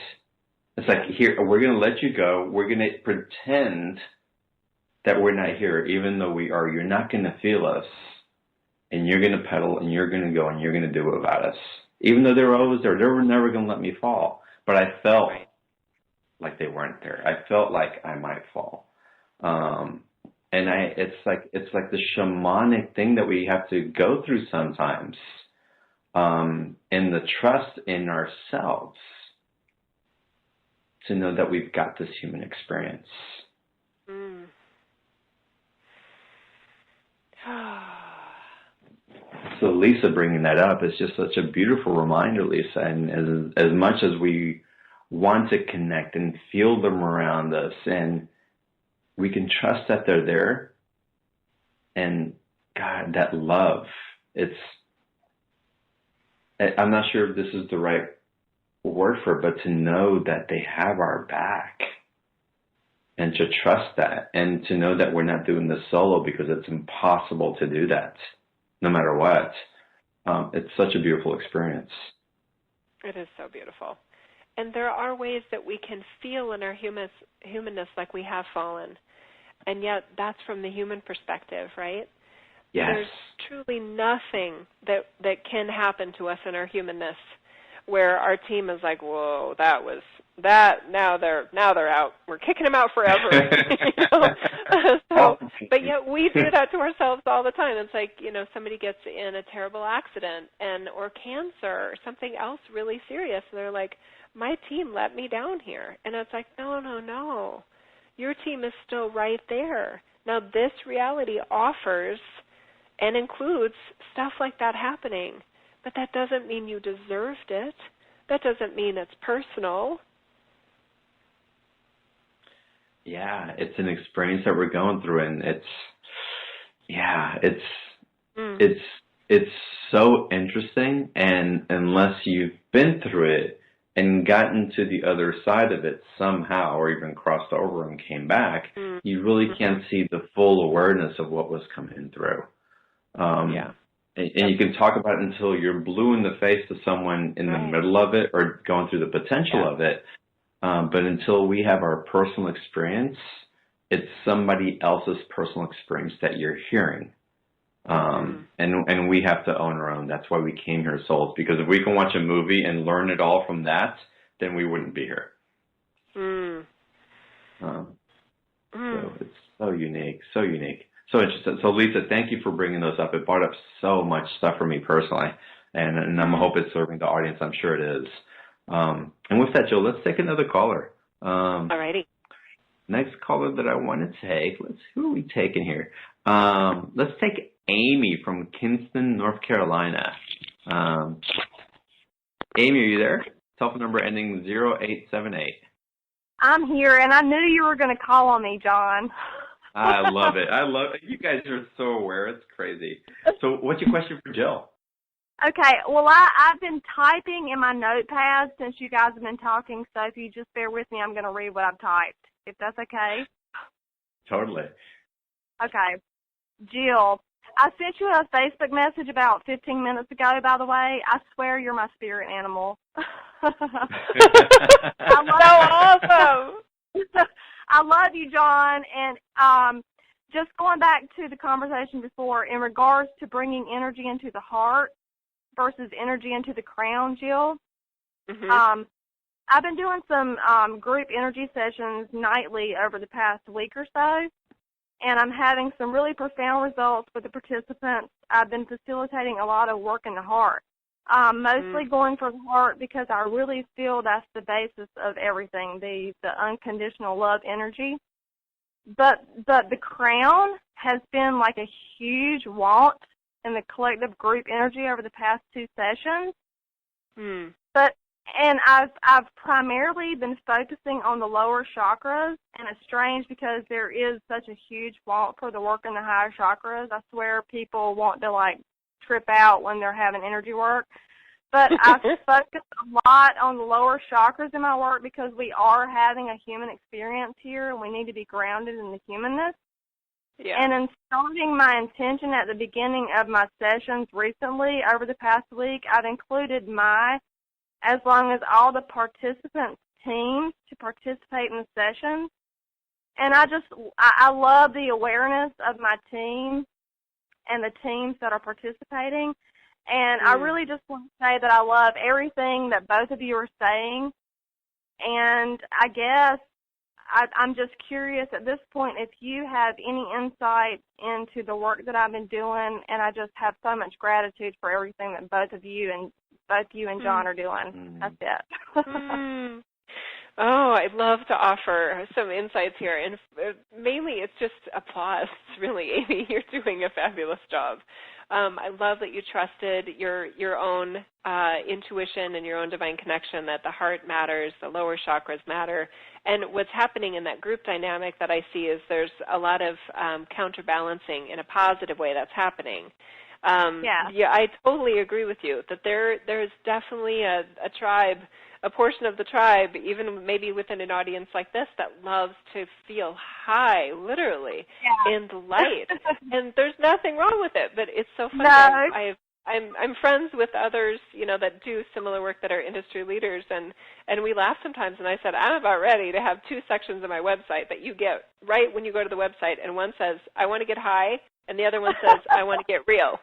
It's like, here, we're going to let you go. We're going to pretend that we're not here, even though we are. You're not going to feel us, and you're going to pedal, and you're going to go, and you're going to do without us. Even though they were always there, they were never going to let me fall. But I felt like they weren't there. I felt like I might fall. And it's like the shamanic thing that we have to go through sometimes, and the trust in ourselves to know that we've got this human experience. Mm. So Lisa bringing that up is just such a beautiful reminder, Lisa. And as much as we want to connect and feel them around us, and we can trust that they're there, and God, that love, I'm not sure if this is the right word for it, but to know that they have our back and to trust that, and to know that we're not doing this solo, because it's impossible to do that no matter what. It's such a beautiful experience. It is so beautiful. And there are ways that we can feel in our humanness like we have fallen. And yet that's from the human perspective, right? Yes. There's truly nothing that can happen to us in our humanness where our team is like, whoa, now they're out. We're kicking them out forever. But yet we do that to ourselves all the time. It's like, somebody gets in a terrible accident or cancer or something else really serious, and they're like, my team let me down here. And it's like, no. Your team is still right there. Now, this reality offers and includes stuff like that happening, but that doesn't mean you deserved it. That doesn't mean it's personal. Yeah, it's an experience that we're going through, and it's so interesting, and unless you've been through it and gotten to the other side of it somehow, or even crossed over and came back, you really can't see the full awareness of what was coming through. And you can talk about it until you're blue in the face to someone in the middle of it or going through the potential of it. But until we have our personal experience, it's somebody else's personal experience that you're hearing. And we have to own our own. That's why we came here, souls, because if we can watch a movie and learn it all from that, then we wouldn't be here. So it's so unique, so interesting. So Lisa, thank you for bringing those up. It brought up so much stuff for me personally, and I hope it's serving the audience. I'm sure it is. And with that, Jill, let's take another caller. Alrighty. Next caller that I want to take, who are we taking here? Let's take Amy from Kinston, North Carolina. Amy, are you there? Telephone number ending 0878. I'm here, and I knew you were going to call on me, John. I love it. You guys are so aware. It's crazy. So what's your question for Jill? Okay, well, I've been typing in my notepad since you guys have been talking, so if you just bear with me, I'm going to read what I've typed, if that's okay. Totally. Okay. Jill, I sent you a Facebook message about 15 minutes ago, by the way. I swear you're my spirit animal. Awesome. I love you, John, and just going back to the conversation before in regards to bringing energy into the heart versus energy into the crown, Jill. I've been doing some group energy sessions nightly over the past week or so, and I'm having some really profound results with the participants. I've been facilitating a lot of work in the heart, mostly going for the heart because I really feel that's the basis of everything, the unconditional love energy. But the crown has been like a huge want in the collective group energy over the past 2 sessions. And I've primarily been focusing on the lower chakras, and it's strange because there is such a huge want for the work in the higher chakras. I swear people want to like trip out when they're having energy work. But I focus a lot on the lower chakras in my work because we are having a human experience here, and we need to be grounded in the humanness. Yeah. And in starting my intention at the beginning of my sessions recently, over the past week, I've included as long as all the participants' teams to participate in the sessions. And I love the awareness of my team and the teams that are participating. And I really just want to say that I love everything that both of you are saying. And I guess I'm just curious at this point if you have any insight into the work that I've been doing, and I just have so much gratitude for everything that both you and John are doing. That's it. Oh, I'd love to offer some insights here, and mainly it's just applause, really, Amy. You're doing a fabulous job. I love that you trusted your own intuition and your own divine connection, that the heart matters, the lower chakras matter. And what's happening in that group dynamic that I see is there's a lot of counterbalancing in a positive way that's happening. Yeah, I totally agree with you that there's definitely a tribe, a portion of the tribe, even maybe within an audience like this, that loves to feel high, literally, in the light. And there's nothing wrong with it, but it's so funny. No. I'm friends with others, that do similar work that are industry leaders, and we laugh sometimes. And I said, I'm about ready to have 2 sections of my website that you get right when you go to the website, and one says, I want to get high, and the other one says, I want to get real.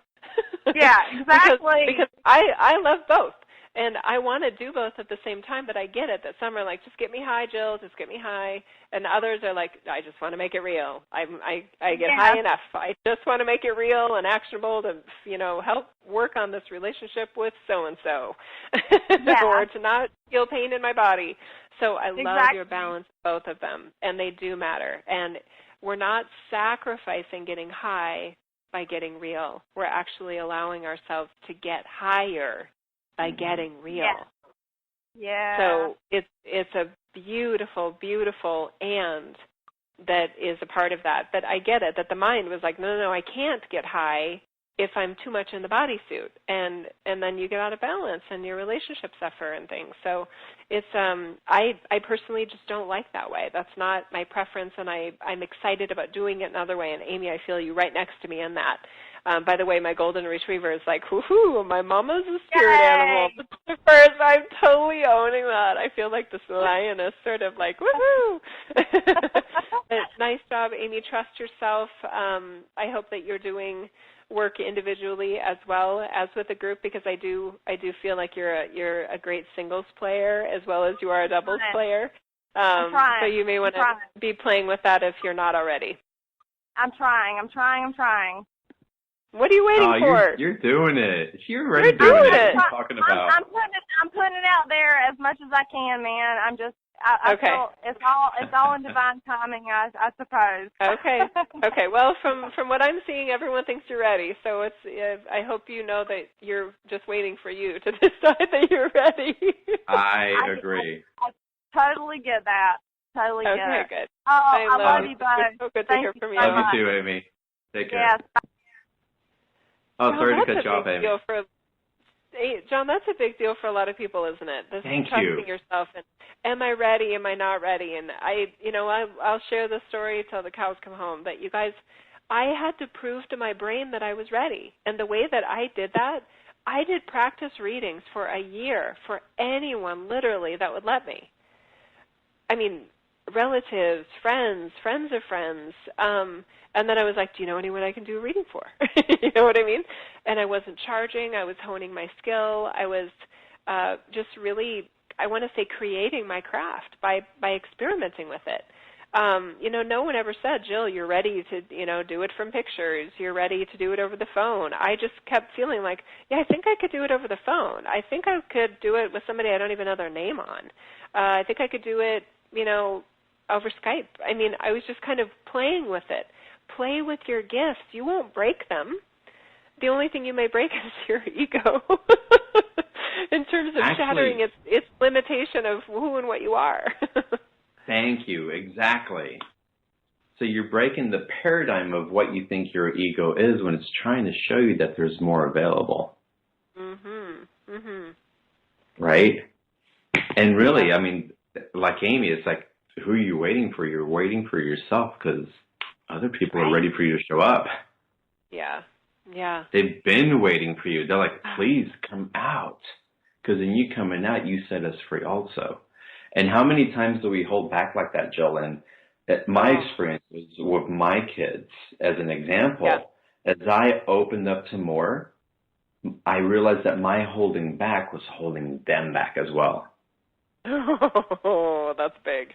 Yeah, exactly. because I love both. And I want to do both at the same time, but I get it that some are like, just get me high, Jill, just get me high. And others are like, I just want to make it real. I get high enough. I just want to make it real and actionable to, help work on this relationship with so-and-so or to not feel pain in my body. So I love your balance, both of them, and they do matter. And we're not sacrificing getting high by getting real. We're actually allowing ourselves to get higher by getting real. Yeah. So it's a beautiful, beautiful and that is a part of that. But I get it, that the mind was like, no, I can't get high if I'm too much in the bodysuit. And then you get out of balance and your relationships suffer and things. So it's I personally just don't like that way. That's not my preference, and I'm excited about doing it another way. And Amy, I feel you right next to me in that. By the way, my golden retriever is like, whoo-hoo, my mama's a spirit animal. But first, I'm totally owning that. I feel like this lioness, sort of like, woohoo. Nice job, Amy. Trust yourself. I hope that you're doing work individually as well as with a group, because I do feel like you're a great singles player as well as you are a doubles player. So you may want to be playing with that if you're not already. I'm trying. What are you waiting for? You're doing it. You're already doing it. What are you talking about? I'm putting it out there as much as I can, man. I feel it's all in divine timing, I suppose. Okay. Well, from what I'm seeing, everyone thinks you're ready. So I hope you know that you're just waiting for you to decide that you're ready. I agree. I totally get that. Totally get it. Okay, good. Oh, I love you both. So good to hear from you. Love you too, Amy. Take care. Yes. Oh, sorry to cut you off, Amy. John, that's a big deal for a lot of people, isn't it? Trusting yourself and am I ready? Am I not ready? And I'll share this story till the cows come home. But you guys, I had to prove to my brain that I was ready. And the way that I did that, I did practice readings for a year for anyone, literally, that would let me. I mean, relatives, friends of friends. And then I was like, do you know anyone I can do a reading for? You know what I mean? And I wasn't charging. I was honing my skill. I was just really, I want to say, creating my craft by experimenting with it. No one ever said, Jill, you're ready to, do it from pictures. You're ready to do it over the phone. I just kept feeling like, I think I could do it over the phone. I think I could do it with somebody I don't even know their name on. I think I could do it, over Skype. I mean, I was just kind of playing with it. Play with your gifts. You won't break them. The only thing you may break is your ego in terms of shattering its limitation of who and what you are. Thank you. Exactly. So you're breaking the paradigm of what you think your ego is when it's trying to show you that there's more available. Right? And really, I mean, like Amy, it's like, who are you waiting for? You're waiting for yourself because other people are ready for you to show up. Yeah. They've been waiting for you. They're like, please come out. Because in you coming out, you set us free also. And how many times do we hold back like that, Jill? And my experience was with my kids, as an example, as I opened up to more, I realized that my holding back was holding them back as well. Oh, that's big.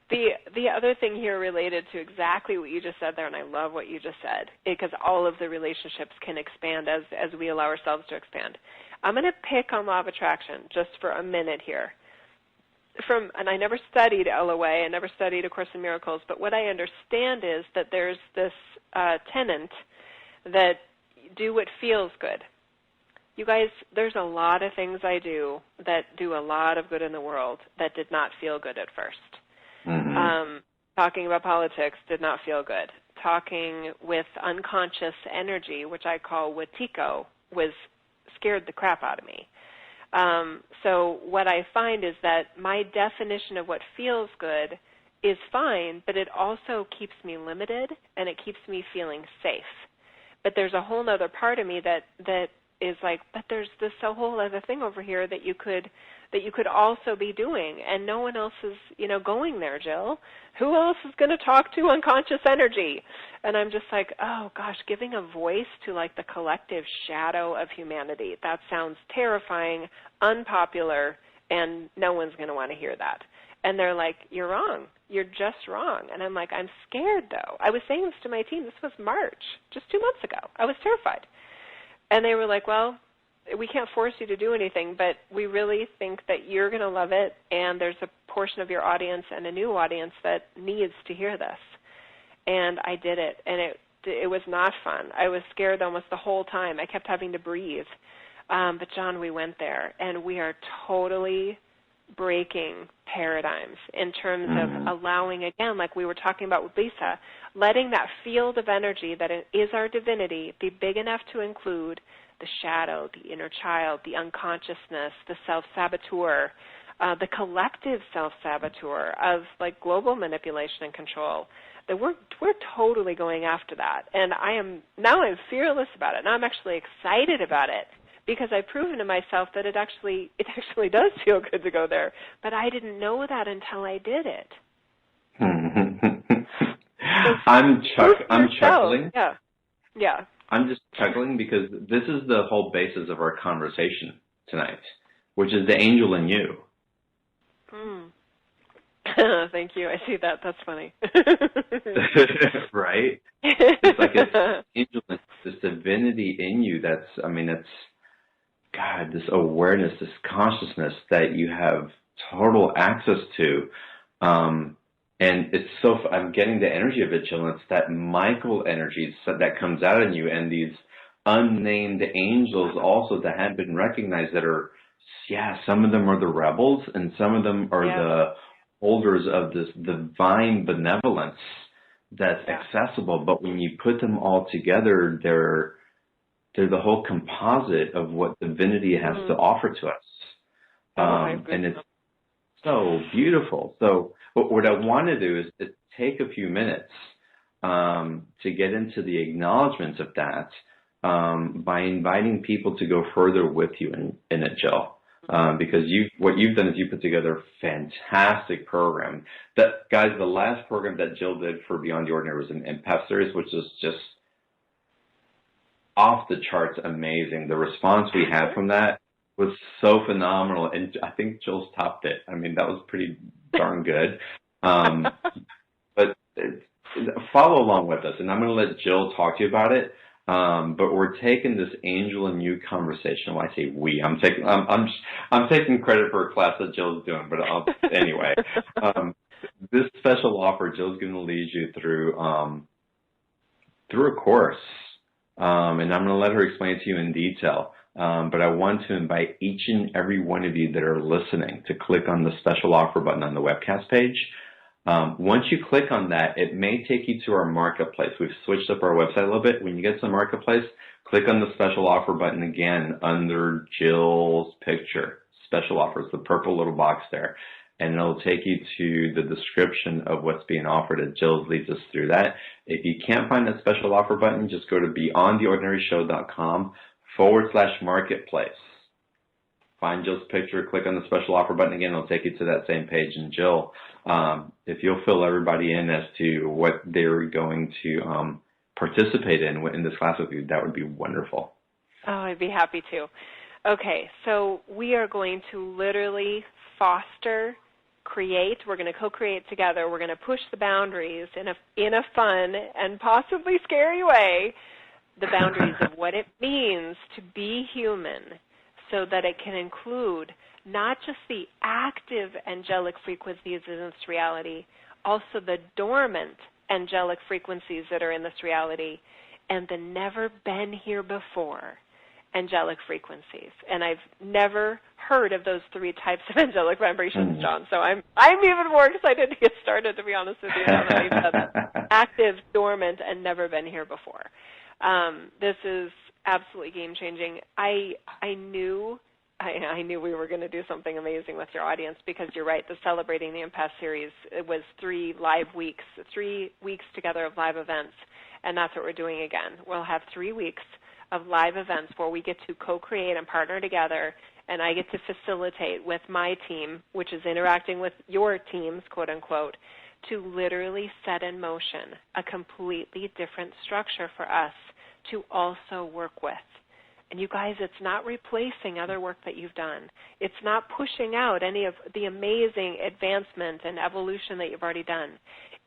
The other thing here related to exactly what you just said there, and I love what you just said, because all of the relationships can expand as we allow ourselves to expand. I'm going to pick on law of attraction just for a minute here. And I never studied LOA, I never studied A Course in Miracles, but what I understand is that there's this tenet that do what feels good. You guys, there's a lot of things I do that do a lot of good in the world that did not feel good at first. Mm-hmm. Talking about politics did not feel good. Talking with unconscious energy, which I call Watiko, scared the crap out of me. So what I find is that my definition of what feels good is fine, but it also keeps me limited and it keeps me feeling safe. But there's a whole other part of me that is like, but there's this whole other thing over here that you could also be doing, and no one else is, going there, Jill. Who else is going to talk to unconscious energy? And I'm just like, oh gosh, giving a voice to like the collective shadow of humanity. That sounds terrifying, unpopular, and no one's going to want to hear that. And they're like, you're wrong. You're just wrong. And I'm like, I'm scared though. I was saying this to my team. This was March, just 2 months ago. I was terrified. And they were like, well, we can't force you to do anything, but we really think that you're going to love it, and there's a portion of your audience and a new audience that needs to hear this. And I did it, and it was not fun. I was scared almost the whole time. I kept having to breathe. But, John, we went there, and we are totally breaking paradigms in terms of allowing, again, like we were talking about with Lisa, letting that field of energy that is our divinity be big enough to include the shadow, the inner child, the unconsciousness, the self-saboteur, the collective self-saboteur of like global manipulation and control. That we're totally going after that. And I'm fearless about it. Now I'm actually excited about it because I've proven to myself that it actually does feel good to go there. But I didn't know that until I did it. I'm chuckling. Yeah. I'm just chuckling because this is the whole basis of our conversation tonight, which is the angel in you. Thank you. I see that. That's funny. Right? It's like this divinity in you it's God, this awareness, this consciousness that you have total access to. And it's I'm getting the energy of it, Jill. It's that Michael energy that comes out in you, and these unnamed angels also that haven't been recognized that are, some of them are the rebels, and some of them are the holders of this divine benevolence that's accessible. But when you put them all together, they're the whole composite of what divinity has to offer to us. And it's so beautiful. So what I want to do is to take a few minutes to get into the acknowledgments of that by inviting people to go further with you in it, Jill. Because what you've done is you put together a fantastic program. Guys, the last program that Jill did for Beyond the Ordinary was an Empath series, which is just off the charts amazing. The response we had from that was so phenomenal, and I think Jill's topped it. I mean, that was pretty darn good. But follow along with us, and I'm going to let Jill talk to you about it. But we're taking this angel and you conversation. When I say we, I'm taking credit for a class that Jill's doing. But anyway, this special offer, Jill's going to lead you through a course, and I'm going to let her explain it to you in detail. But I want to invite each and every one of you that are listening to click on the special offer button on the webcast page. Once you click on that, it may take you to our marketplace. We've switched up our website a little bit. When you get to the marketplace, click on the special offer button again under Jill's picture. Special offers, the purple little box there. And it'll take you to the description of what's being offered, and Jill leads us through that. If you can't find that special offer button, just go to beyondtheordinaryshow.com/marketplace. Find Jill's picture, click on the special offer button again, it'll take you to that same page. And Jill, if you'll fill everybody in as to what they're going to participate in this class with you, that would be wonderful. Oh, I'd be happy to. Okay, so we are going to literally foster create. We're going to co-create together. We're going to push the boundaries in a fun and possibly scary way, the boundaries of what it means to be human, so that it can include not just the active angelic frequencies in this reality, also the dormant angelic frequencies that are in this reality, and the never been here before angelic frequencies. And I've never heard of those 3 types of angelic vibrations, John. So I'm even more excited to get started, to be honest with you, now that we've said active, dormant, and never been here before. This is absolutely game-changing. I knew we were going to do something amazing with your audience, because you're right, the Celebrating the Empath series, it was 3 live weeks, 3 weeks together of live events, and that's what we're doing again. We'll have 3 weeks of live events where we get to co-create and partner together, and I get to facilitate with my team, which is interacting with your teams, quote unquote, to literally set in motion a completely different structure for us to also work with. And you guys, it's not replacing other work that you've done. It's not pushing out any of the amazing advancement and evolution that you've already done.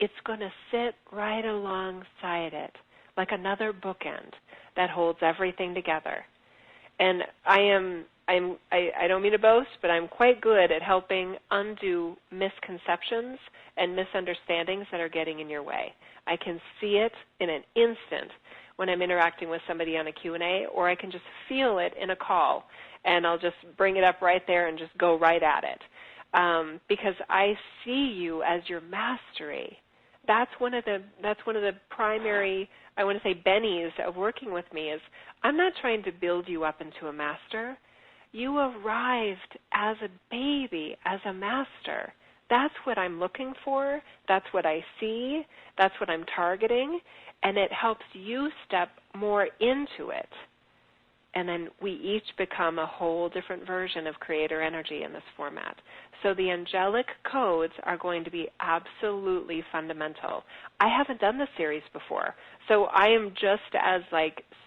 It's going to sit right alongside it, like another bookend that holds everything together. And I don't mean to boast, but I'm quite good at helping undo misconceptions and misunderstandings that are getting in your way. I can see it in an instant when I'm interacting with somebody on a Q&A, or I can just feel it in a call, and I'll just bring it up right there and just go right at it, because I see you as your mastery. That's one of the primary, I want to say, bennies of working with me is I'm not trying to build you up into a master. You arrived as a baby, as a master. That's what I'm looking for. That's what I see. That's what I'm targeting. And it helps you step more into it. And then we each become a whole different version of creator energy in this format. So the angelic codes are going to be absolutely fundamental. I haven't done this series before, so I am just as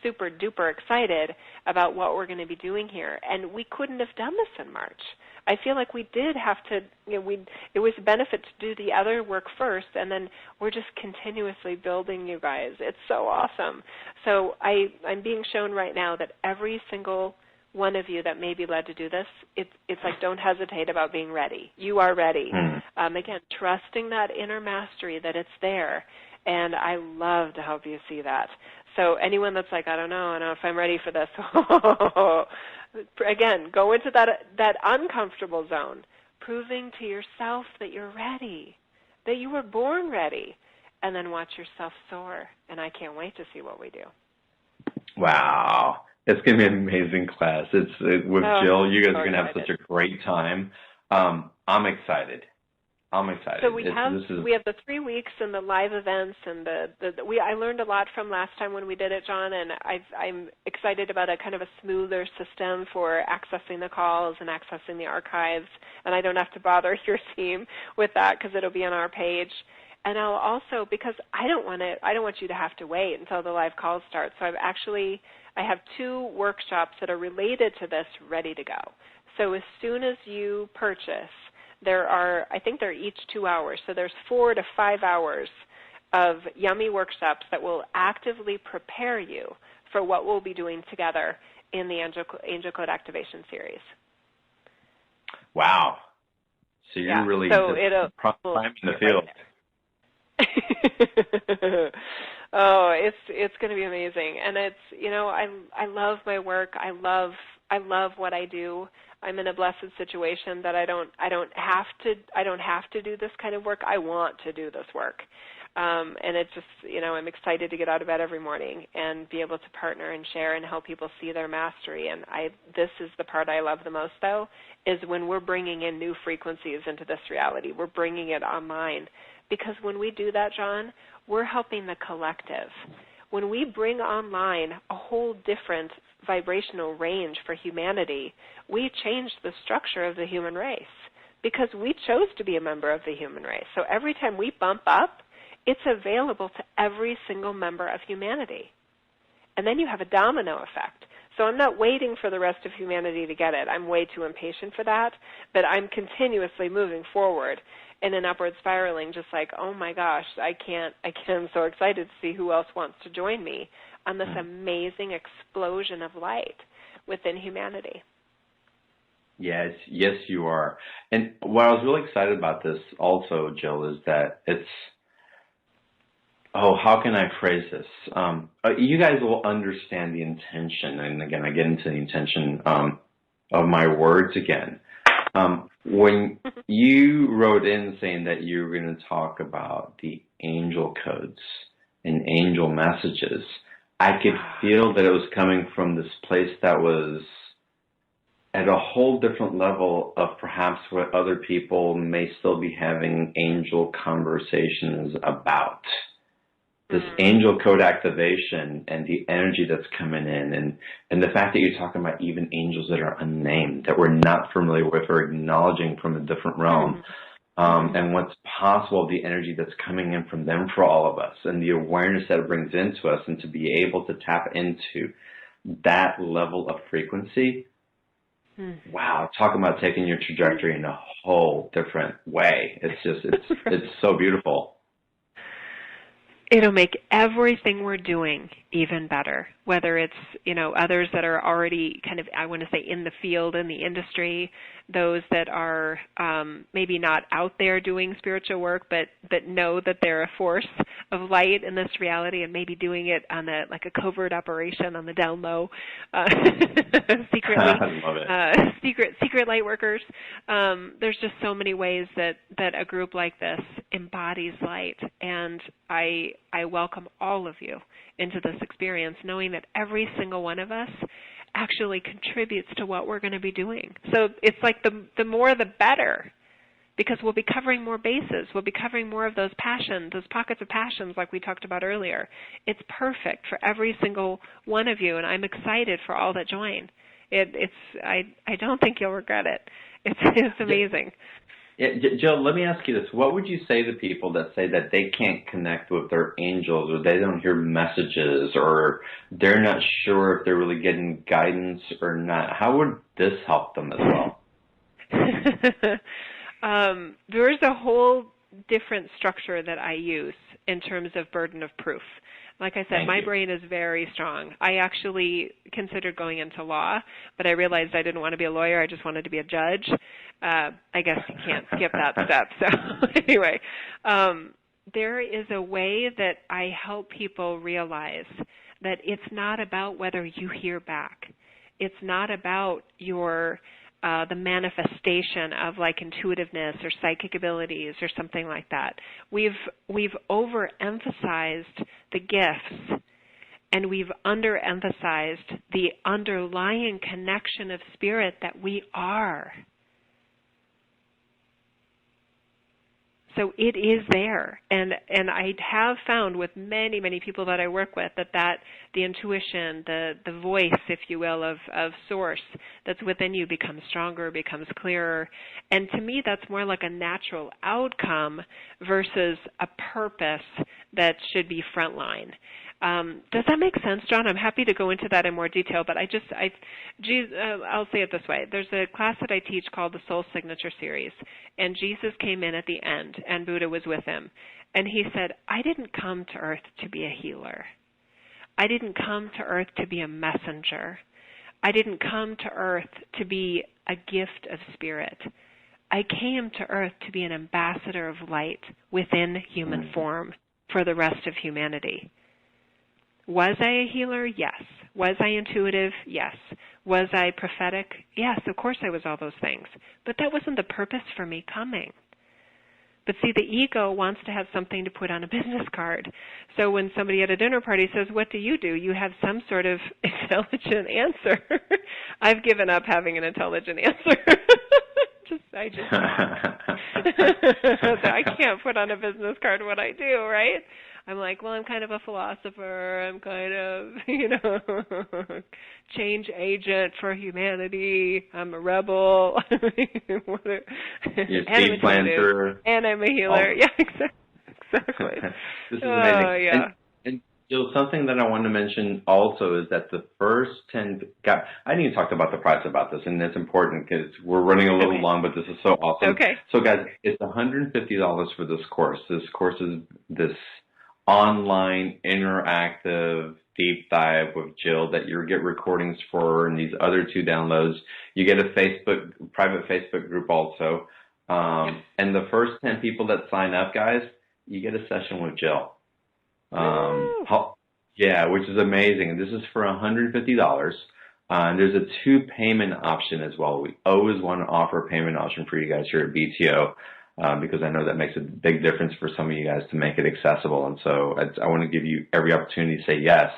super duper excited about what we're going to be doing here. And we couldn't have done this in March. I feel like we did have to, it was a benefit to do the other work first, and then we're just continuously building, you guys. It's so awesome. So I'm being shown right now that every single one of you that may be led to do this, it's like, don't hesitate about being ready. You are ready. Again, trusting that inner mastery, that it's there, and I love to help you see that. So anyone that's like, I don't know if I'm ready for this, again, go into that uncomfortable zone, proving to yourself that you're ready, that you were born ready, and then watch yourself soar. And I can't wait to see what we do. Wow. It's going to be an amazing class. With Jill, you guys are going to have such a great time. I'm excited. So we have the 3 weeks and the live events, and I learned a lot from last time when we did it, John, and I'm excited about a kind of a smoother system for accessing the calls and accessing the archives, and I don't have to bother your team with that because it'll be on our page. And I'll also, because I don't want you to have to wait until the live calls start. So I have 2 workshops that are related to this ready to go. So as soon as you purchase, I think they're each 2 hours. So there's 4 to 5 hours of yummy workshops that will actively prepare you for what we'll be doing together in the Angel Code Activation Series. Wow. So you're really prime in the field. Oh, it's going to be amazing, and it's I love my work. I love what I do. I'm in a blessed situation that I don't have to do this kind of work. I want to do this work, and it's just I'm excited to get out of bed every morning and be able to partner and share and help people see their mastery. And this is the part I love the most, though, is when we're bringing in new frequencies into this reality. We're bringing it online. Because when we do that, John, we're helping the collective. When we bring online a whole different vibrational range for humanity, we change the structure of the human race because we chose to be a member of the human race. So every time we bump up, it's available to every single member of humanity. And then you have a domino effect. So I'm not waiting for the rest of humanity to get it. I'm way too impatient for that, but I'm continuously moving forward in an upward spiraling, just like, oh my gosh, I'm so excited to see who else wants to join me on this amazing explosion of light within humanity. Yes, you are. And what I was really excited about this also, Jill, is that it's, how can I phrase this? You guys will understand the intention, and again, I get into the intention of my words again. When you wrote in saying that you were going to talk about the angel codes and angel messages, I could feel that it was coming from this place that was at a whole different level of perhaps what other people may still be having angel conversations about. This angel code activation and the energy that's coming in, and the fact that you're talking about even angels that are unnamed, that we're not familiar with or acknowledging from a different realm, and what's possible, the energy that's coming in from them for all of us, and the awareness that it brings into us, and to be able to tap into that level of frequency. Wow, talking about taking your trajectory in a whole different way. It's just, it's so beautiful. It'll make everything we're doing even better, whether it's, others that are already kind of, I want to say, in the field, in the industry, those that are maybe not out there doing spiritual work, but know that they're a force of light in this reality and maybe doing it on like a covert operation on the down low, secretly. I love it. Secret light workers. There's just so many ways that a group like this embodies light, and I welcome all of you into this experience, knowing that every single one of us actually contributes to what we're going to be doing. So it's like the more the better, because we'll be covering more bases. We'll be covering more of those passions, those pockets of passions like we talked about earlier. It's perfect for every single one of you, and I'm excited for all that join. I don't think you'll regret it. It's amazing. Yeah, Jill, let me ask you this. What would you say to people that say that they can't connect with their angels, or they don't hear messages, or they're not sure if they're really getting guidance or not? How would this help them as well? There's a whole different structure that I use in terms of burden of proof. Like I said, my brain is very strong. I actually considered going into law, but I realized I didn't want to be a lawyer. I just wanted to be a judge. I guess you can't skip that step. So anyway, there is a way that I help people realize that it's not about whether you hear back. It's not about your the manifestation of like intuitiveness or psychic abilities or something like that. We've overemphasized the gifts, and we've underemphasized the underlying connection of spirit that we are. So it is there, and I have found with many, many people that I work with that the intuition, the voice, if you will, of source that's within you becomes stronger, becomes clearer, and to me that's more like a natural outcome versus a purpose that should be frontline. Does that make sense, John? I'm happy to go into that in more detail, but I'll say it this way. There's a class that I teach called the Soul Signature Series, and Jesus came in at the end, and Buddha was with him, and he said, I didn't come to earth to be a healer. I didn't come to earth to be a messenger. I didn't come to earth to be a gift of spirit. I came to earth to be an ambassador of light within human form for the rest of humanity. Was I a healer? Yes. Was I intuitive? Yes. Was I prophetic? Yes, of course I was all those things. But that wasn't the purpose for me coming. But see, the ego wants to have something to put on a business card. So when somebody at a dinner party says, what do? You have some sort of intelligent answer. I've given up having an intelligent answer. I can't put on a business card what I do, right? I'm like, well, I'm kind of a philosopher. I'm kind of, change agent for humanity. I'm a rebel. You're a seed planter. And I'm a healer. Yeah, exactly. This is amazing. Yeah. And Jill, something that I want to mention also is that the first 10 guys, I didn't even talk about the price about this, and it's important because we're running a little long, but this is so awesome. Okay. So, guys, it's $150 for this course. This course is this online, interactive, deep dive with Jill that you get recordings for, and these other 2 downloads. You get a private Facebook group also. And the first 10 people that sign up, guys, you get a session with Jill. Yeah, which is amazing. And this is for $150. There's a 2 payment option as well. We always want to offer a payment option for you guys here at BTO because I know that makes a big difference for some of you guys to make it accessible. And so I want to give you every opportunity to say yes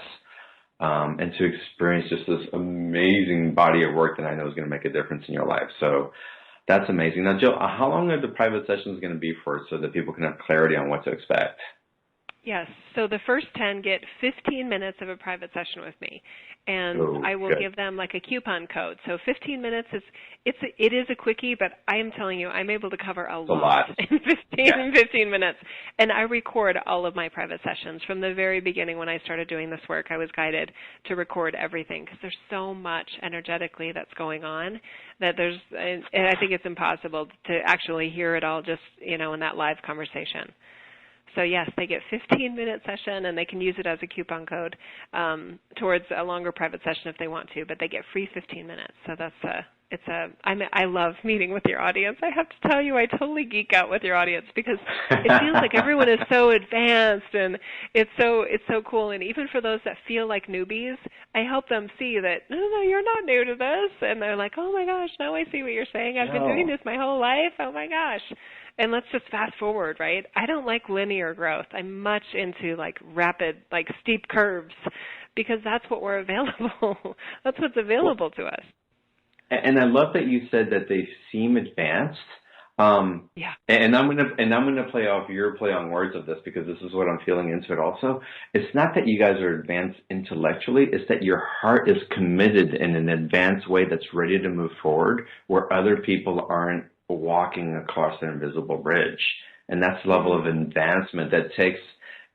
and to experience just this amazing body of work that I know is going to make a difference in your life. So that's amazing. Now, Jill, how long are the private sessions going to be for so that people can have clarity on what to expect? Yes. So the first 10 get 15 minutes of a private session with me, and I will give them like a coupon code. So 15 minutes it is a quickie, but I am telling you, I'm able to cover a lot in 15 minutes. And I record all of my private sessions from the very beginning. When I started doing this work, I was guided to record everything because there's so much energetically that's going on that and I think it's impossible to actually hear it all just in that live conversation. So, yes, they get 15-minute session, and they can use it as a coupon code towards a longer private session if they want to, but they get free 15 minutes. So I love meeting with your audience. I have to tell you, I totally geek out with your audience because it feels like everyone is so advanced, and it's so cool. And even for those that feel like newbies, I help them see that, no, you're not new to this. And they're like, oh, my gosh, now I see what you're saying. I've been doing this my whole life. Oh, my gosh. And let's just fast forward, right? I don't like linear growth. I'm much into like rapid, like steep curves because that's what we're available. That's what's available to us. And I love that you said that they seem advanced. Yeah. And I'm gonna play off your play on words of this because this is what I'm feeling into it also. It's not that you guys are advanced intellectually, it's that your heart is committed in an advanced way that's ready to move forward where other people aren't walking across an invisible bridge. And that's the level of advancement that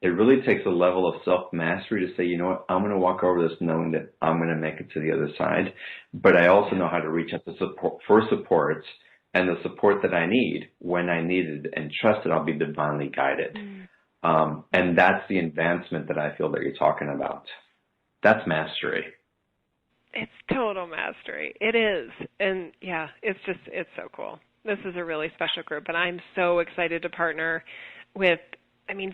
really takes a level of self-mastery to say, you know what, I'm going to walk over this knowing that I'm going to make it to the other side. But I also know how to reach out for support and the support that I need when I need it and trust that I'll be divinely guided. And that's the advancement that I feel that you're talking about. That's mastery. It's total mastery. It is. And yeah, it's so cool. This is a really special group, and I'm so excited to partner with,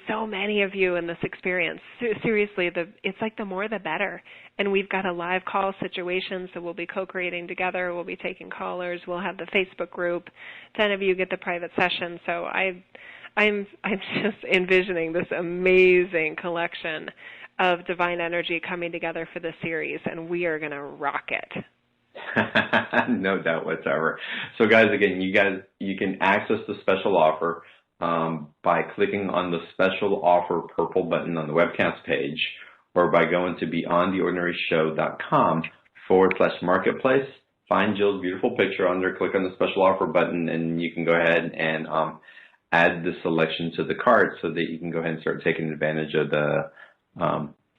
so many of you in this experience. Seriously, it's like the more the better. And we've got a live call situation, so we'll be co-creating together. We'll be taking callers. We'll have the Facebook group. 10 of you get the private session. So I'm just envisioning this amazing collection of divine energy coming together for this series, and we are going to rock it. No doubt whatsoever. So guys, again, you can access the special offer by clicking on the special offer purple button on the webcast page or by going to beyondtheordinaryshow.com/marketplace. Find Jill's beautiful picture on there, click on the special offer button, and you can go ahead and add the selection to the cart so that you can go ahead and start taking advantage of the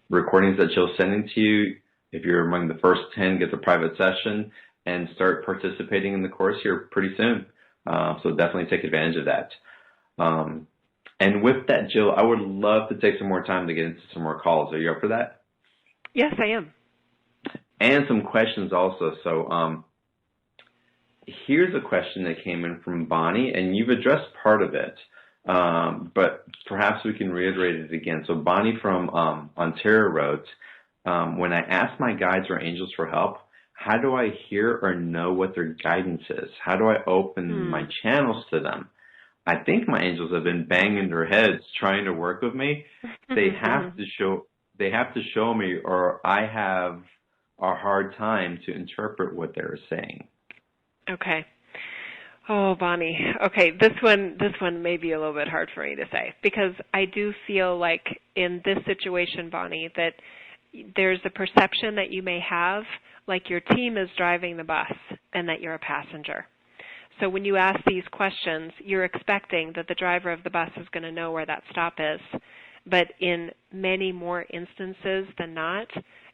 recordings that Jill's sending to you. If you're among the first 10, get the private session and start participating in the course here pretty soon. So definitely take advantage of that. And with that, Jill, I would love to take some more time to get into some more calls. Are you up for that? Yes, I am. And some questions also. So here's a question that came in from Bonnie, and you've addressed part of it. But perhaps we can reiterate it again. So Bonnie from Ontario wrote, when I ask my guides or angels for help, how do I hear or know what their guidance is? How do I open my channels to them? I think my angels have been banging their heads trying to work with me. They have to show me, or I have a hard time to interpret what they're saying. Okay. Oh, Bonnie. Okay, this one may be a little bit hard for me to say because I do feel like in this situation, Bonnie, that there's a perception that you may have like your team is driving the bus and that you're a passenger. So when you ask these questions, you're expecting that the driver of the bus is going to know where that stop is But in many more instances than not,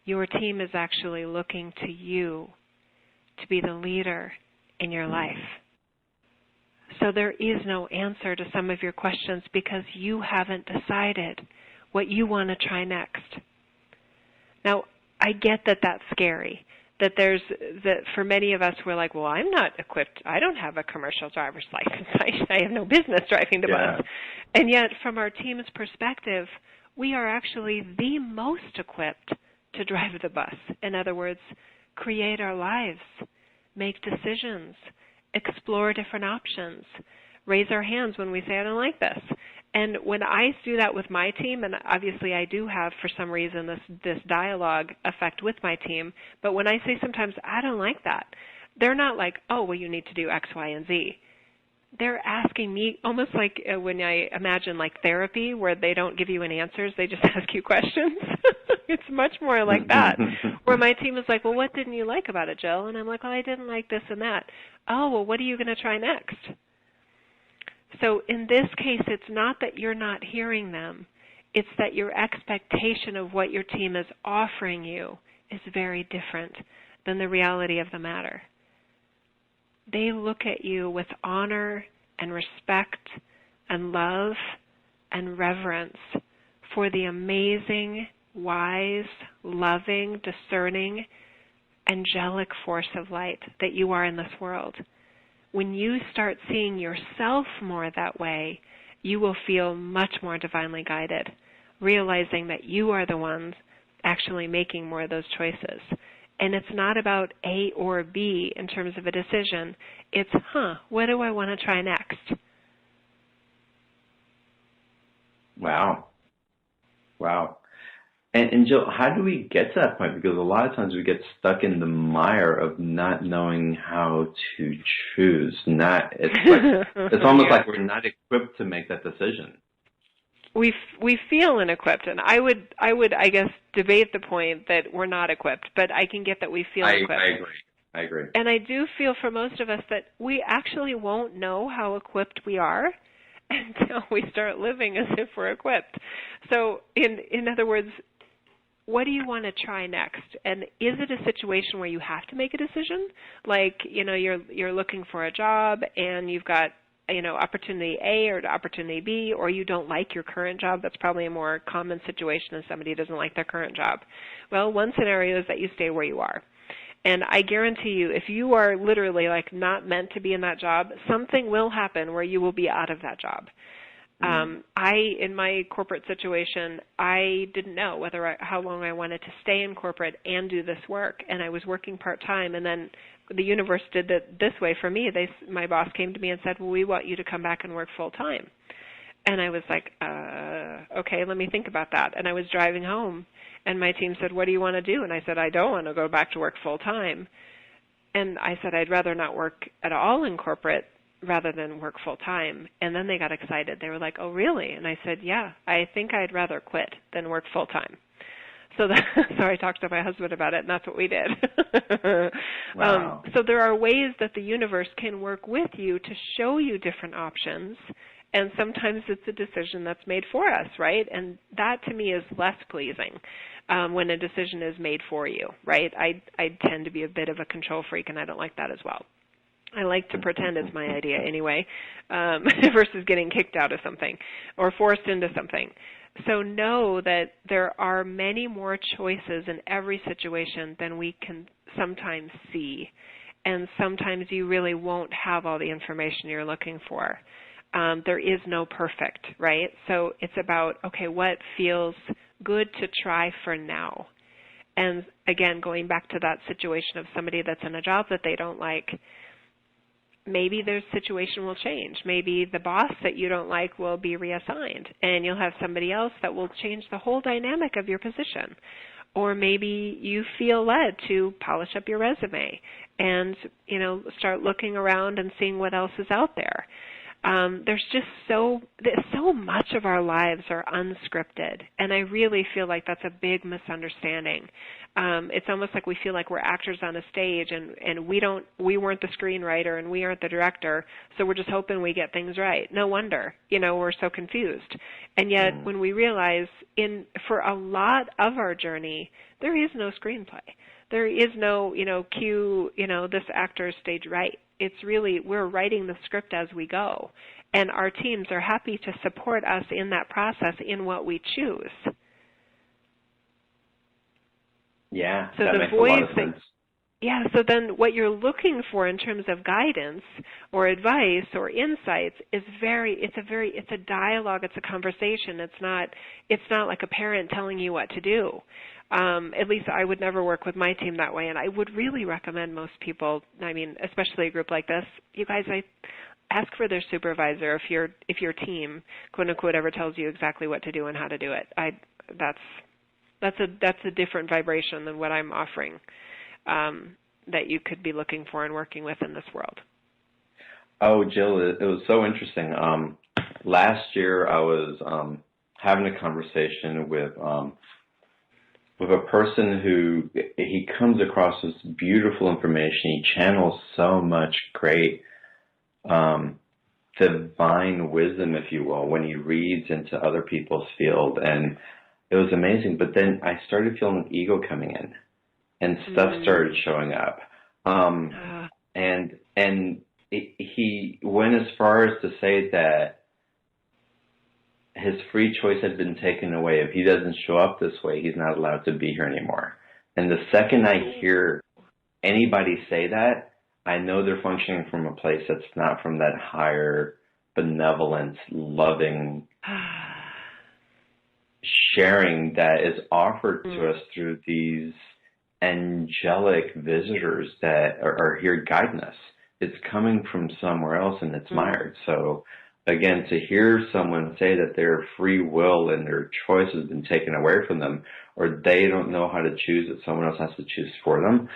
your team is actually looking to you to be the leader in your life. So there is no answer to some of your questions because you haven't decided what you want to try next. Now, I get that that's scary, that for many of us, we're like, well, I'm not equipped. I don't have a commercial driver's license. I have no business driving the bus. And yet, from our team's perspective, we are actually the most equipped to drive the bus. In other words, create our lives, make decisions, explore different options, raise our hands when we say, I don't like this. And when I do that with my team, and obviously I do have, for some reason, this dialogue effect with my team, but when I say sometimes, I don't like that, they're not like, oh, well, you need to do X, Y, and Z. They're asking me, almost like when I imagine like therapy, where they don't give you any answers, they just ask you questions. It's much more like that, where my team is like, well, what didn't you like about it, Jill? And I'm like, well, I didn't like this and that. Oh, well, what are you going to try next? So in this case, it's not that you're not hearing them. It's that your expectation of what your team is offering you is very different than the reality of the matter. They look at you with honor and respect and love and reverence for the amazing, wise, loving, discerning, angelic force of light that you are in this world. When you start seeing yourself more that way, you will feel much more divinely guided, realizing that you are the ones actually making more of those choices. And it's not about A or B in terms of a decision. It's, what do I want to try next? Wow. And Jill, how do we get to that point? Because a lot of times we get stuck in the mire of not knowing how to choose. It's almost like we're not equipped to make that decision. We feel inequipped, and I would I guess debate the point that we're not equipped, but I can get that we feel equipped. I agree. And I do feel for most of us that we actually won't know how equipped we are until we start living as if we're equipped. So in other words, what do you want to try next? And is it a situation where you have to make a decision? Like, you're looking for a job and you've got, opportunity A or opportunity B, or you don't like your current job. That's probably a more common situation if somebody doesn't like their current job. Well, one scenario is that you stay where you are. And I guarantee you, if you are literally like not meant to be in that job, something will happen where you will be out of that job. In my corporate situation, I didn't know how long I wanted to stay in corporate and do this work, and I was working part-time, and then the universe did it this way for me. My boss came to me and said, well, we want you to come back and work full-time. And I was like, okay, let me think about that. And I was driving home, and my team said, what do you want to do? And I said, I don't want to go back to work full-time. And I said, I'd rather not work at all in corporate rather than work full-time. And then they got excited. They were like, oh, really? And I said, yeah, I think I'd rather quit than work full-time. So I talked to my husband about it, and that's what we did. Wow. So there are ways that the universe can work with you to show you different options, and sometimes it's a decision that's made for us, right? And that, to me, is less pleasing when a decision is made for you, right? I tend to be a bit of a control freak, and I don't like that as well. I like to pretend it's my idea anyway, versus getting kicked out of something or forced into something. So know that there are many more choices in every situation than we can sometimes see. And sometimes you really won't have all the information you're looking for. There is no perfect, right? So it's about, okay, what feels good to try for now? And again, going back to that situation of somebody that's in a job that they don't like, maybe their situation will change. Maybe the boss that you don't like will be reassigned, and you'll have somebody else that will change the whole dynamic of your position. Or maybe you feel led to polish up your resume and, start looking around and seeing what else is out there. there's just so much of our lives are unscripted, and I really feel like that's a big misunderstanding. It's almost like we feel like we're actors on a stage, and we weren't the screenwriter and we aren't the director, so we're just hoping we get things right. No wonder, we're so confused. And yet, when we realize for a lot of our journey, there is no screenplay. There is no, cue, this actor's stage right. It's really, we're writing the script as we go. And our teams are happy to support us in that process in what we choose. Yeah, so that the makes a voice lot of sense. Yeah, so then what you're looking for in terms of guidance or advice or insights is it's a dialogue, it's a conversation. It's not like a parent telling you what to do. At least I would never work with my team that way, and I would really recommend most people, especially a group like this, you guys, I ask for their supervisor if your team, quote unquote, ever tells you exactly what to do and how to do it. That's a different vibration than what I'm offering. That you could be looking for and working with in this world. Oh, Jill, it was so interesting. Last year I was having a conversation with a person who he comes across this beautiful information. He channels so much great divine wisdom, if you will, when he reads into other people's field, and it was amazing. But then I started feeling ego coming in. And stuff started showing up, and he went as far as to say that his free choice had been taken away. If he doesn't show up this way, he's not allowed to be here anymore. And the second I hear anybody say that, I know they're functioning from a place that's not from that higher, benevolent, loving sharing that is offered to us through these angelic visitors that are here guiding us. It's coming from somewhere else and it's mired. So again, to hear someone say that their free will and their choice has been taken away from them, or they don't know how to choose, that someone else has to choose for them.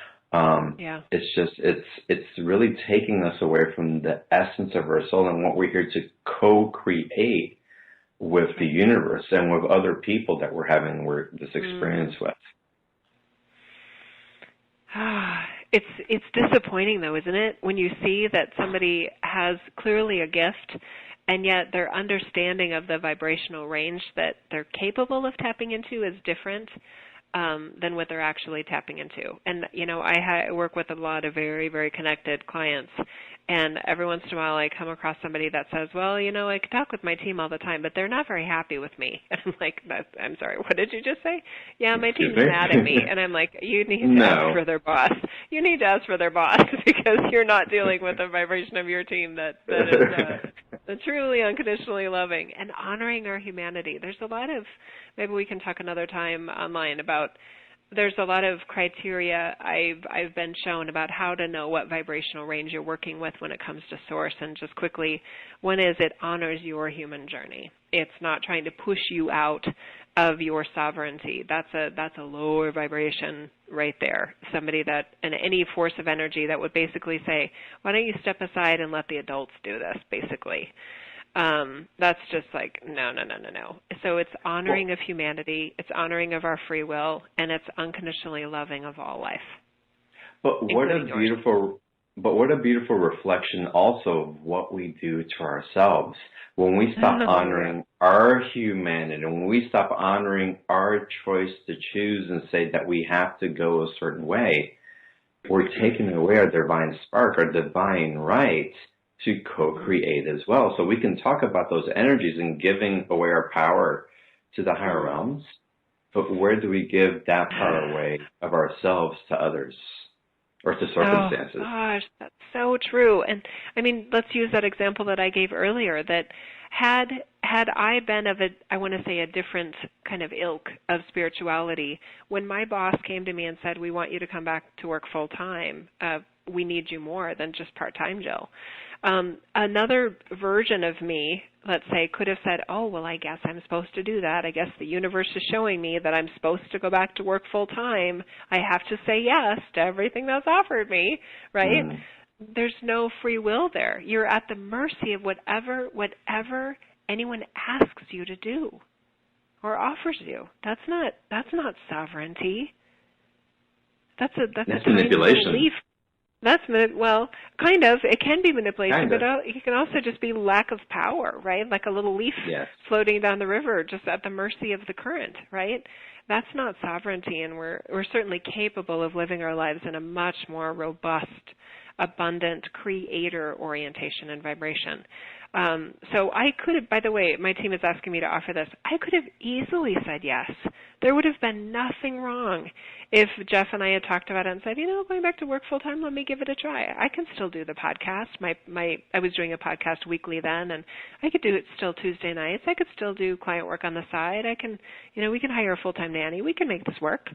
It's really taking us away from the essence of our soul and what we're here to co-create with the universe and with other people that we're having this experience with. It's disappointing, though, isn't it, when you see that somebody has clearly a gift and yet their understanding of the vibrational range that they're capable of tapping into is different than what they're actually tapping into. And, I work with a lot of very, very connected clients, and every once in a while I come across somebody that says, well, I can talk with my team all the time, but they're not very happy with me. And I'm like, I'm sorry, what did you just say? Yeah, my team's mad at me. And I'm like, you need to ask for their boss. You need to ask for their boss because you're not dealing with the vibration of your team that is truly unconditionally loving and honoring our humanity. There's a lot of, maybe we can talk another time online about, there's a lot of criteria I've been shown about how to know what vibrational range you're working with when it comes to source. And just quickly, one is it honors your human journey. It's not trying to push you out of your sovereignty. That's a lower vibration right there. Somebody that, and any force of energy that would basically say, why don't you step aside and let the adults do this, basically. That's just like, no. So it's honoring of humanity, it's honoring of our free will, and it's unconditionally loving of all life. But what a beautiful reflection also of what we do to ourselves. When we stop honoring our humanity, when we stop honoring our choice to choose and say that we have to go a certain way, we're taking away our divine spark, our divine right to co-create as well. So we can talk about those energies and giving away our power to the higher realms, but where do we give that power away of ourselves to others or to circumstances? Oh gosh, that's so true. And let's use that example that I gave earlier, that had I been of a different kind of ilk of spirituality, when my boss came to me and said, we want you to come back to work full time, we need you more than just part-time, Jill. Another version of me, let's say, could have said, oh, well, I guess I'm supposed to do that. I guess the universe is showing me that I'm supposed to go back to work full time. I have to say yes to everything that's offered me, right? there's no free will there. You're at the mercy of whatever anyone asks you to do or offers you. That's not sovereignty. That's manipulation. Belief. Well, kind of. It can be manipulation, but it can also just be lack of power, right? Like a little leaf floating down the river, just at the mercy of the current, right? That's not sovereignty, and we're certainly capable of living our lives in a much more robust, abundant, creator orientation and vibration. So I could have, by the way, my team is asking me to offer this. I could have easily said yes. There would have been nothing wrong if Jeff and I had talked about it and said, going back to work full time, let me give it a try. I can still do the podcast. I was doing a podcast weekly then, and I could do it still Tuesday nights. I could still do client work on the side. I can, we can hire a full-time nanny. We can make this work.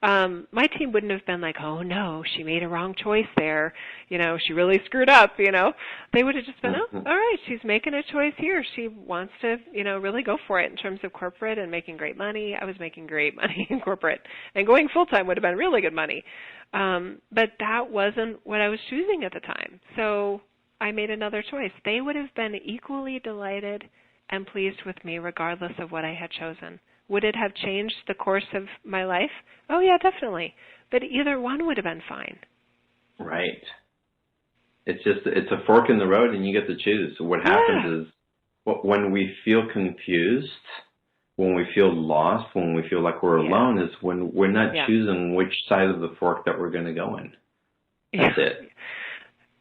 My team wouldn't have been like, oh no, she made a wrong choice there. She really screwed up, They would have just been, oh, all right, she's making a choice here. She wants to, really go for it in terms of corporate and making great money. I was making great money in corporate, and going full-time would have been really good money. But that wasn't what I was choosing at the time. So I made another choice. They would have been equally delighted and pleased with me regardless of what I had chosen. Would it have changed the course of my life? Oh, yeah, definitely. But either one would have been fine. Right. It's a fork in the road, and you get to choose. So what happens is when we feel confused, when we feel lost, when we feel like we're alone, is when we're not choosing which side of the fork that we're going to go in. That's it.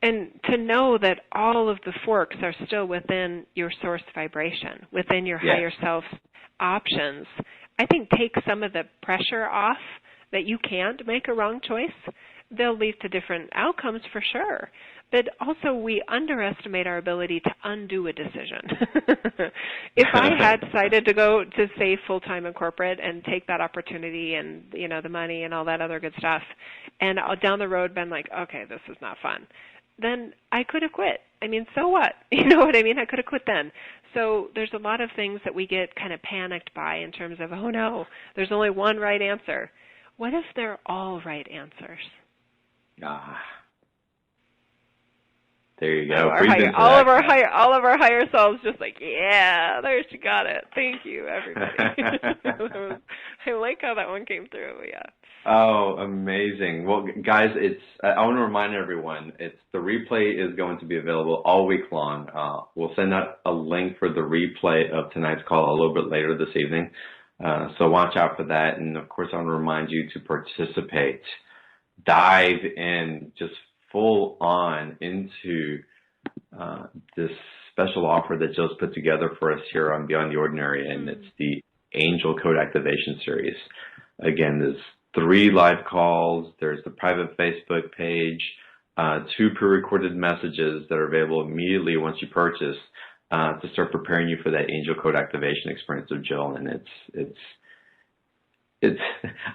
And to know that all of the forks are still within your source vibration, within your higher self's options, I think takes some of the pressure off that you can't make a wrong choice. They'll lead to different outcomes for sure. But also we underestimate our ability to undo a decision. If I had decided to go to say full-time in corporate and take that opportunity and, the money and all that other good stuff, and down the road been like, okay, this is not fun, then I could have quit. So what? You know what I mean? I could have quit then. So there's a lot of things that we get kind of panicked by in terms of, oh no, there's only one right answer. What if they're all right answers? There you go. All of our higher selves just like, yeah, there she got it. Thank you, everybody. I like how that one came through. Yeah. Oh, amazing. Well, guys, I want to remind everyone, the replay is going to be available all week long. We'll send out a link for the replay of tonight's call a little bit later this evening. So watch out for that. And of course, I want to remind you to participate. Dive in, just full on into this special offer that Jill's put together for us here on Beyond the Ordinary, and it's the Angel Code Activation Series. Again, there's 3 live calls, there's the private Facebook page, 2 pre-recorded messages that are available immediately once you purchase to start preparing you for that Angel Code Activation experience of Jill. And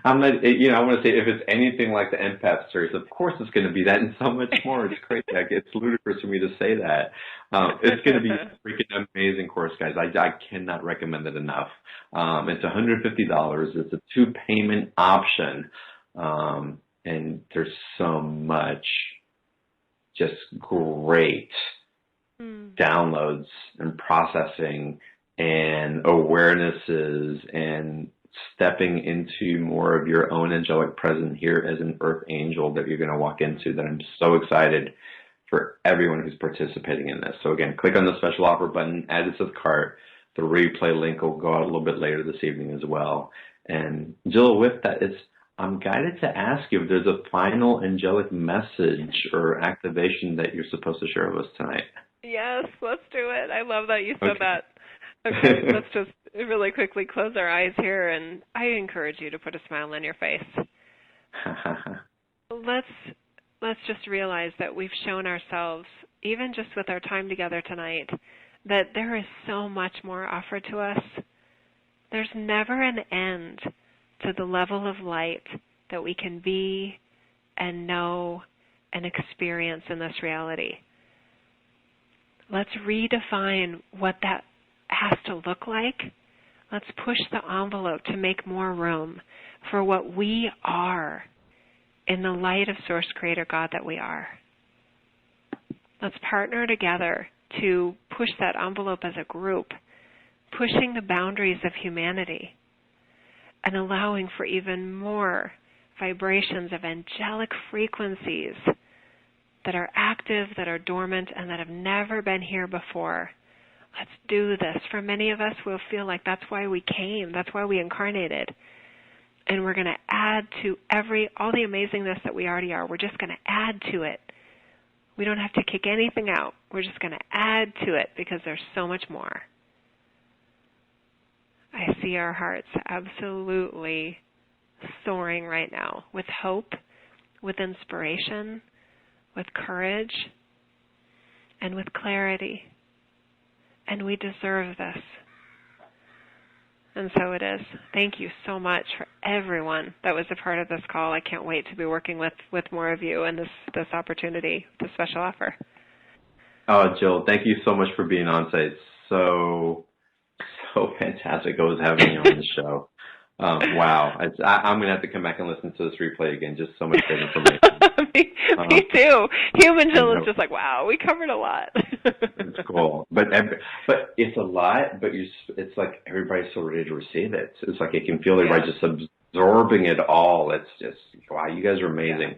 I want to say, if it's anything like the Empath series, of course it's going to be that and so much more. It's crazy. It's ludicrous for me to say that. It's going to be a freaking amazing course, guys. I cannot recommend it enough. It's $150. It's a 2-payment option. And there's so much just great downloads and processing and awarenesses and stepping into more of your own angelic presence here as an earth angel that you're going to walk into, that I'm so excited for everyone who's participating in this. So again, click on the special offer button, add it to the cart. The replay link will go out a little bit later this evening as well. And Jill, with that, I'm guided to ask you if there's a final angelic message or activation that you're supposed to share with us tonight. Yes, let's do it. I love that you said that. Okay, let's just really quickly close our eyes here, and I encourage you to put a smile on your face. Let's just realize that we've shown ourselves, even just with our time together tonight, that there is so much more offered to us. There's never an end to the level of light that we can be and know and experience in this reality. Let's redefine what that has to look like. Let's push the envelope to make more room for what we are in the light of Source Creator God that we are. Let's partner together to push that envelope as a group, pushing the boundaries of humanity and allowing for even more vibrations of angelic frequencies that are active, that are dormant, and that have never been here before. Let's do this. For many of us, we'll feel like that's why we came, that's why we incarnated. And we're going to add to all the amazingness that we already are. We're just going to add to it. We don't have to kick anything out. We're just going to add to it because there's so much more. I see our hearts absolutely soaring right now with hope, with inspiration, with courage, and with clarity. And we deserve this. And so it is. Thank you so much for everyone that was a part of this call. I can't wait to be working with more of you and this opportunity, this special offer. Oh, Jill, thank you so much for being on site. So fantastic. It was having you on the show. Wow. I'm going to have to come back and listen to this replay again. Just so much good information. me too. Human Jill is just like, wow, we covered a lot. It's cool. But it's a lot, but it's like everybody's so ready to receive it. It's like you can feel everybody just absorbing it all. It's just, wow, you guys are amazing.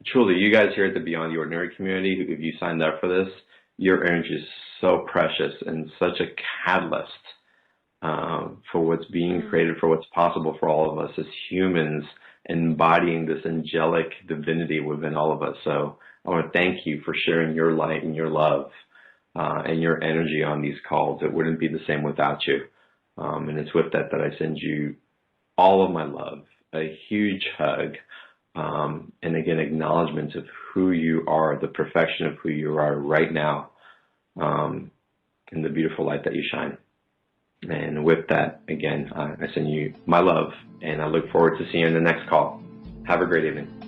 Truly, you guys here at the Beyond the Ordinary community, if you signed up for this, your energy is so precious and such a catalyst for what's being created, for what's possible for all of us as humans, embodying this angelic divinity within all of us. So I want to thank you for sharing your light and your love and your energy on these calls. It wouldn't be the same without you. And it's with that I send you all of my love, a huge hug, and again, acknowledgement of who you are, the perfection of who you are right now, and the beautiful light that you shine. And with that, again, I send you my love, and I look forward to seeing you in the next call. Have a great evening.